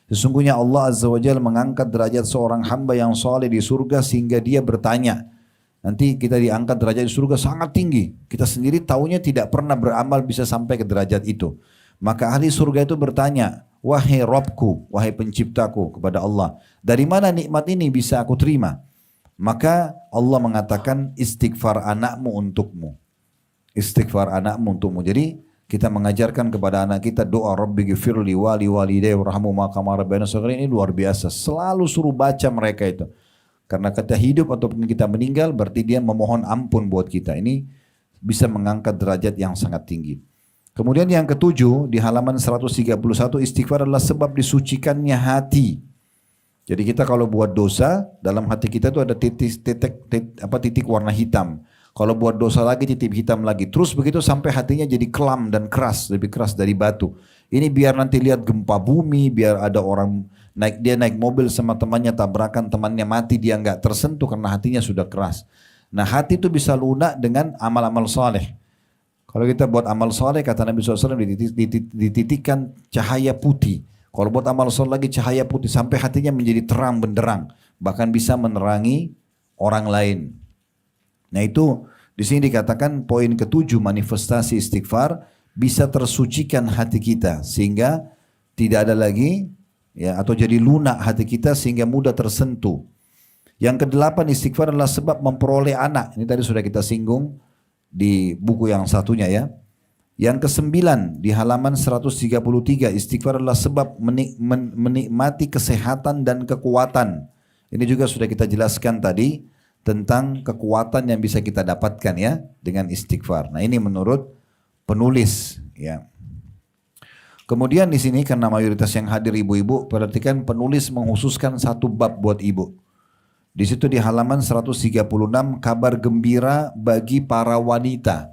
A: Sesungguhnya Allah Azza wa Jalla mengangkat derajat seorang hamba yang saleh di surga sehingga dia bertanya. Nanti kita diangkat derajat di surga sangat tinggi. Kita sendiri taunya tidak pernah beramal bisa sampai ke derajat itu. Maka ahli surga itu bertanya, wahai Rabbku, wahai penciptaku, kepada Allah, dari mana nikmat ini bisa aku terima? Maka Allah mengatakan istighfar anakmu untukmu. Istighfar anakmu untukmu. Jadi kita mengajarkan kepada anak kita doa Rabbi ghfirli wali walidayya warhamhuma kama rabbayani shaghira, ini luar biasa. Selalu suruh baca mereka itu. Karena kita hidup ataupun kita meninggal berarti dia memohon ampun buat kita. Ini bisa mengangkat derajat yang sangat tinggi. Kemudian yang ketujuh di halaman 131, istighfar adalah sebab disucikannya hati. Jadi kita kalau buat dosa, dalam hati kita itu ada titik warna hitam. Kalau buat dosa lagi titik hitam lagi. Terus begitu sampai hatinya jadi kelam dan keras, lebih keras dari batu. Ini biar nanti lihat gempa bumi, biar ada orang naik mobil sama temannya tabrakan, temannya mati, dia nggak tersentuh karena hatinya sudah keras. Nah hati itu bisa lunak dengan amal-amal saleh. Kalau kita buat amal soleh, kata Nabi SAW, dititikkan cahaya putih. Kalau buat amal soleh lagi cahaya putih, sampai hatinya menjadi terang benderang. Bahkan bisa menerangi orang lain. Nah itu, di sini dikatakan poin ketujuh manifestasi istighfar, bisa tersucikan hati kita. Sehingga tidak ada lagi, ya, atau jadi lunak hati kita sehingga mudah tersentuh. Yang kedelapan, istighfar adalah sebab memperoleh anak. Ini tadi sudah kita singgung di buku yang satunya ya. Yang kesembilan di halaman 133, istighfar adalah sebab menikmati kesehatan dan kekuatan. Ini juga sudah kita jelaskan tadi tentang kekuatan yang bisa kita dapatkan ya dengan istighfar. Nah ini menurut penulis ya. Kemudian di sini karena mayoritas yang hadir ibu-ibu, perhatikan penulis menghususkan satu bab buat ibu. Di situ di halaman 136, kabar gembira bagi para wanita.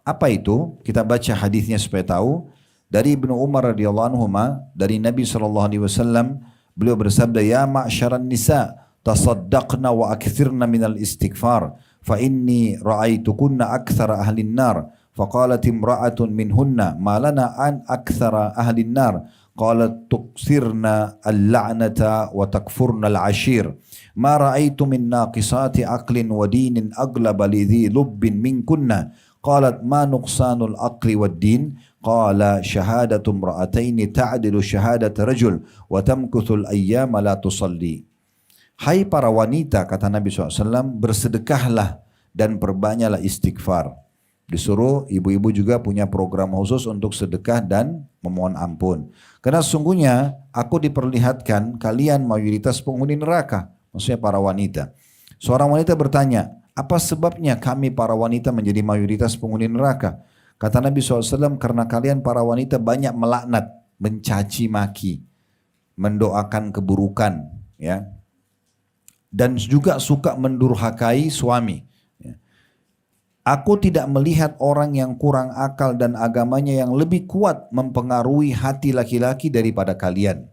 A: Apa itu? Kita baca hadisnya supaya tahu. Dari Ibnu Umar radhiyallahu anhu, dari Nabi SAW, beliau bersabda, ya ma'syaran nisa, tasaddaqna wa akthirna minal istighfar, fa inni ra'aitukunna akthara ahlin nar. Faqalat imra'atun minhunna, ma lana an akthara ahlin nar. Qalat tuksirna al-la'nata wa takfurna al-ashir. Ma ra'aitu min naqisati aqlin wa dinin aglaba lidhi lubbin minkunna. Qalat ma nuqsanul aqli wad din. Qala syahadatu imra'ataini ta'dilu syahadata rajul wa tamkuthul ayyama la tusalli. Hai para wanita, kata Nabi SAW, bersedekahlah dan perbanyaklah istighfar. Disuruh ibu-ibu juga punya program khusus untuk sedekah dan memohon ampun. Karena sesungguhnya aku diperlihatkan kalian mayoritas penghuni neraka. Maksudnya para wanita. Seorang wanita bertanya, apa sebabnya kami para wanita menjadi mayoritas penghuni neraka? Kata Nabi SAW, karena kalian para wanita banyak melaknat, mencaci maki, mendoakan keburukan, ya, dan juga suka mendurhakai suami. Ya. Aku tidak melihat orang yang kurang akal dan agamanya yang lebih kuat mempengaruhi hati laki-laki daripada kalian.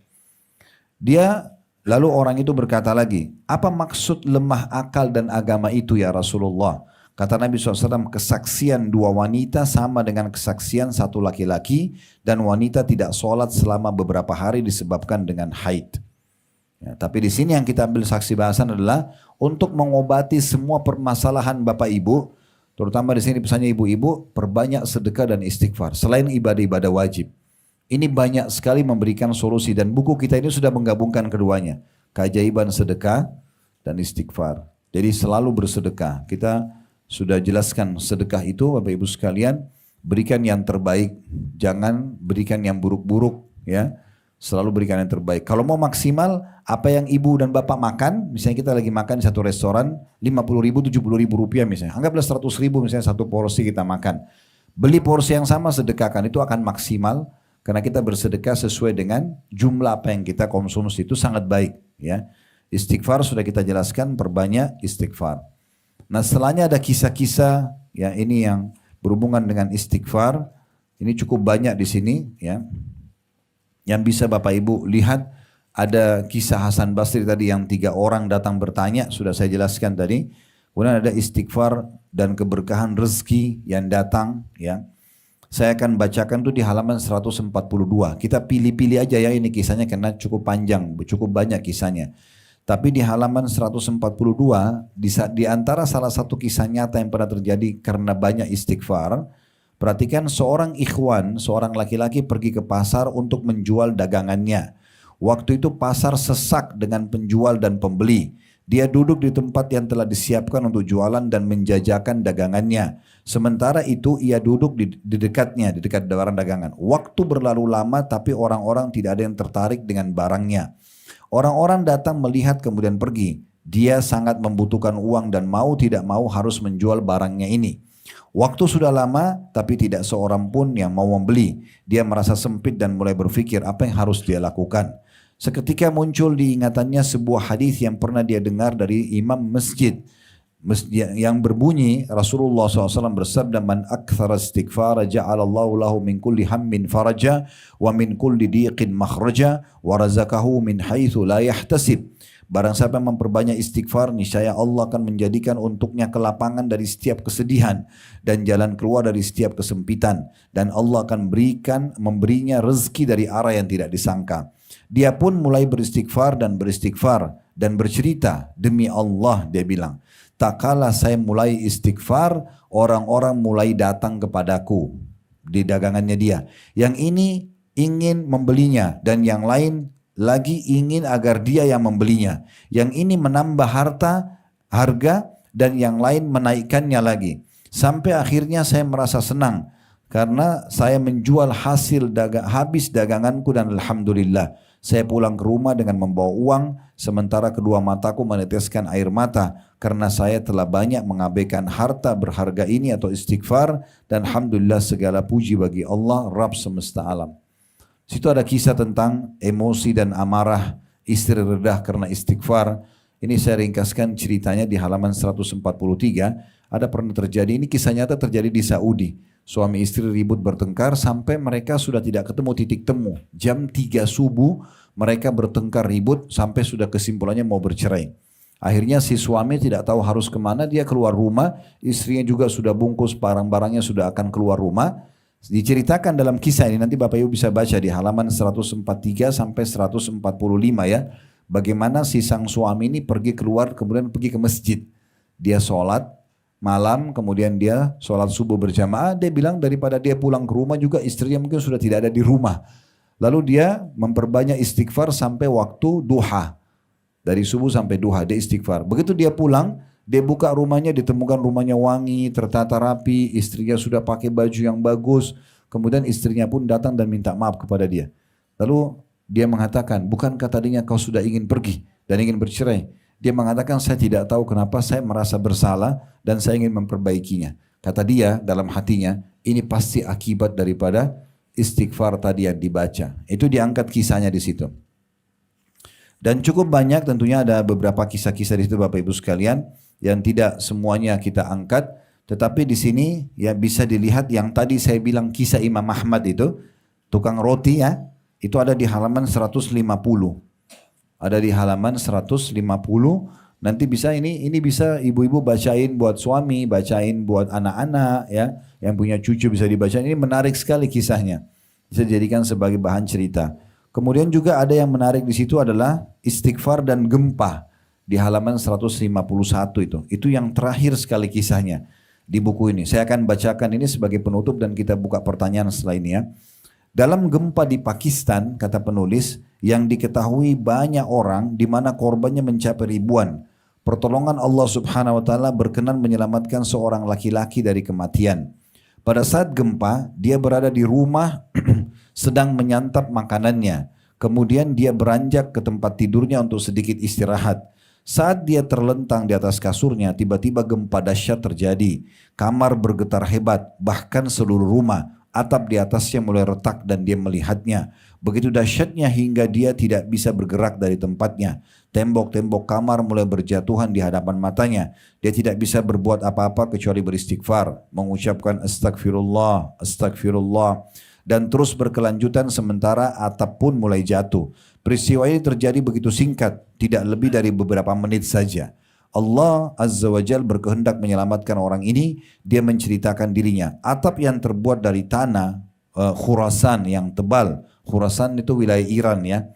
A: Dia lalu orang itu berkata lagi, apa maksud lemah akal dan agama itu ya Rasulullah? Kata Nabi SAW, kesaksian dua wanita sama dengan kesaksian satu laki-laki dan wanita tidak sholat selama beberapa hari disebabkan dengan haid. Ya, tapi di sini yang kita ambil saksi bahasan adalah untuk mengobati semua permasalahan Bapak Ibu, terutama di sini pesannya ibu-ibu, perbanyak sedekah dan istighfar selain ibadah-ibadah wajib. Ini banyak sekali memberikan solusi dan buku kita ini sudah menggabungkan keduanya, keajaiban sedekah dan istighfar. Jadi selalu bersedekah. Kita sudah jelaskan sedekah itu Bapak Ibu sekalian, berikan yang terbaik, jangan berikan yang buruk-buruk ya. Selalu berikan yang terbaik. Kalau mau maksimal, apa yang ibu dan bapak makan, misalnya kita lagi makan di satu restoran, 50 ribu, 70 ribu rupiah misalnya. Anggaplah 100 ribu misalnya satu porsi kita makan. Beli porsi yang sama sedekahkan, itu akan maksimal. Karena kita bersedekah sesuai dengan jumlah apa yang kita konsumsi, itu sangat baik. Ya. Istighfar sudah kita jelaskan, perbanyak istighfar. Nah setelahnya ada kisah-kisah, ya ini yang berhubungan dengan istighfar. Ini cukup banyak di sini ya. Yang bisa Bapak Ibu lihat, ada kisah Hasan Basri tadi yang 3 orang datang bertanya, sudah saya jelaskan tadi. Kemudian ada istighfar dan keberkahan rezeki yang datang. Ya, saya akan bacakan tuh di halaman 142. Kita pilih-pilih aja ya ini kisahnya karena cukup panjang, cukup banyak kisahnya. Tapi di halaman 142, di antara salah satu kisah nyata yang pernah terjadi karena banyak istighfar. Perhatikan seorang ikhwan, seorang laki-laki pergi ke pasar untuk menjual dagangannya. Waktu itu pasar sesak dengan penjual dan pembeli. Dia duduk di tempat yang telah disiapkan untuk jualan dan menjajakan dagangannya. Sementara itu ia duduk di dekatnya, di dekat barang dagangan. Waktu berlalu lama tapi orang-orang tidak ada yang tertarik dengan barangnya. Orang-orang datang melihat kemudian pergi. Dia sangat membutuhkan uang dan mau tidak mau harus menjual barangnya ini. Waktu sudah lama tapi tidak seorang pun yang mau membeli. Dia merasa sempit dan mulai berpikir apa yang harus dia lakukan. Seketika muncul di ingatannya sebuah hadis yang pernah dia dengar dari imam masjid. Yang berbunyi Rasulullah SAW bersabda, man akthara istighfara ja'alallahu lahu min kulli hammin faraja wa min kulli diqin makhraja wa razaqahu min haitsu la yahtasib. Barang siapa yang memperbanyak istighfar, niscaya Allah akan menjadikan untuknya kelapangan dari setiap kesedihan dan jalan keluar dari setiap kesempitan. Dan Allah akan memberinya rezeki dari arah yang tidak disangka. Dia pun mulai beristighfar dan bercerita, demi Allah dia bilang, tak kala saya mulai istighfar, orang-orang mulai datang kepadaku di dagangannya dia. Yang ini ingin membelinya dan yang lain lagi ingin agar dia yang membelinya. Yang ini menambah harga dan yang lain menaikkannya lagi. Sampai akhirnya saya merasa senang karena saya menjual habis daganganku dan alhamdulillah. Saya pulang ke rumah dengan membawa uang sementara kedua mataku meneteskan air mata karena saya telah banyak mengabaikan harta berharga ini atau istighfar dan alhamdulillah segala puji bagi Allah Rabb semesta alam. Situ ada kisah tentang emosi dan amarah istri redah karena istighfar. Ini saya ringkaskan ceritanya di halaman 143. Ada pernah terjadi, ini kisah nyata terjadi di Saudi. Suami istri ribut bertengkar sampai mereka sudah tidak ketemu titik temu. Jam 3 subuh mereka bertengkar ribut sampai sudah kesimpulannya mau bercerai. Akhirnya si suami tidak tahu harus kemana, dia keluar rumah. Istrinya juga sudah bungkus barang-barangnya sudah akan keluar rumah. Diceritakan dalam kisah ini, nanti Bapak Ibu bisa baca di halaman 143 sampai 145 ya. Bagaimana si sang suami ini pergi keluar kemudian pergi ke masjid. Dia sholat malam kemudian dia sholat subuh berjamaah. Dia bilang daripada dia pulang ke rumah juga istrinya mungkin sudah tidak ada di rumah. Lalu dia memperbanyak istighfar sampai waktu duha. Dari subuh sampai duha dia istighfar. Begitu dia pulang, dia buka rumahnya, ditemukan rumahnya wangi, tertata rapi, istrinya sudah pakai baju yang bagus. Kemudian istrinya pun datang dan minta maaf kepada dia. Lalu dia mengatakan, bukankah tadinya kau sudah ingin pergi dan ingin bercerai? Dia mengatakan, saya tidak tahu kenapa saya merasa bersalah dan saya ingin memperbaikinya. Kata dia dalam hatinya, ini pasti akibat daripada istighfar tadi yang dibaca. Itu diangkat kisahnya di situ. Dan cukup banyak tentunya ada beberapa kisah-kisah di situ Bapak Ibu sekalian yang tidak semuanya kita angkat, Tetapi di sini ya bisa dilihat yang tadi saya bilang kisah Imam Ahmad itu, tukang roti ya, itu ada di halaman 150. Ada di halaman 150. Nanti bisa ini bisa ibu-ibu bacain buat suami, bacain buat anak-anak ya, yang punya cucu bisa dibacain. Ini menarik sekali kisahnya. Bisa dijadikan sebagai bahan cerita. Kemudian juga ada yang menarik di situ adalah istighfar dan gempa di halaman 151 itu. Itu yang terakhir sekali kisahnya di buku ini. Saya akan bacakan ini sebagai penutup dan kita buka pertanyaan setelah ini ya. Dalam gempa di Pakistan, kata penulis, yang diketahui banyak orang di mana korbannya mencapai ribuan. Pertolongan Allah Subhanahu wa taala berkenan menyelamatkan seorang laki-laki dari kematian. Pada saat gempa, dia berada di rumah sedang menyantap makanannya. Kemudian dia beranjak ke tempat tidurnya untuk sedikit istirahat. Saat dia terlentang di atas kasurnya, tiba-tiba gempa dahsyat terjadi. Kamar bergetar hebat, bahkan seluruh rumah. Atap di atasnya mulai retak dan dia melihatnya. Begitu dahsyatnya hingga dia tidak bisa bergerak dari tempatnya. Tembok-tembok kamar mulai berjatuhan di hadapan matanya. Dia tidak bisa berbuat apa-apa kecuali beristighfar. Mengucapkan astagfirullah, astagfirullah. Dan terus berkelanjutan sementara atap pun mulai jatuh. Peristiwa ini terjadi begitu singkat, tidak lebih dari beberapa menit saja. Allah Azza wa Jal berkehendak menyelamatkan orang ini. Dia menceritakan dirinya. Atap yang terbuat dari tanah Khurasan yang tebal. Khurasan itu wilayah Iran ya.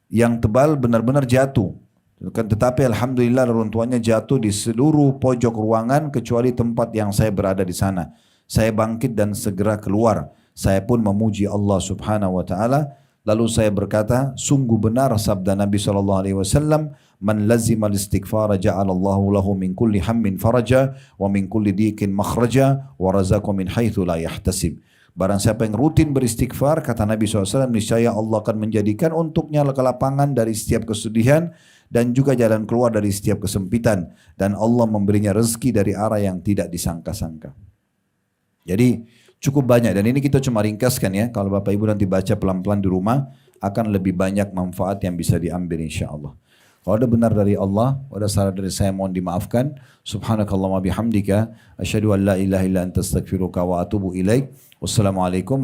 A: Yang tebal benar-benar jatuh. Tetapi alhamdulillah reruntuhannya jatuh di seluruh pojok ruangan kecuali tempat yang saya berada di sana. Saya bangkit dan segera keluar. Saya pun memuji Allah Subhanahu wa taala. Lalu saya berkata, sungguh benar sabda Nabi SAW, man lazima al-istighfara ja'alallahu lahu min kulli hammin faraja wa min kulli dikin makhraja wa razaqahu min haitsu la yahtasib. Barang siapa yang rutin beristighfar, kata Nabi SAW, niscaya Allah akan menjadikan untuknya kelapangan dari setiap kesedihan dan juga jalan keluar dari setiap kesempitan. Dan Allah memberinya rezeki dari arah yang tidak disangka-sangka. Jadi cukup banyak dan ini kita cuma ringkaskan ya. Kalau Bapak Ibu nanti baca pelan-pelan di rumah akan lebih banyak manfaat yang bisa diambil insya Allah. Kalau ada benar dari Allah, ada salah dari saya mohon dimaafkan. Subhanakallahumma bihamdika asyhadu an la ilaha illa anta astaghfiruka wa atubu ilaik. Wassalamualaikum.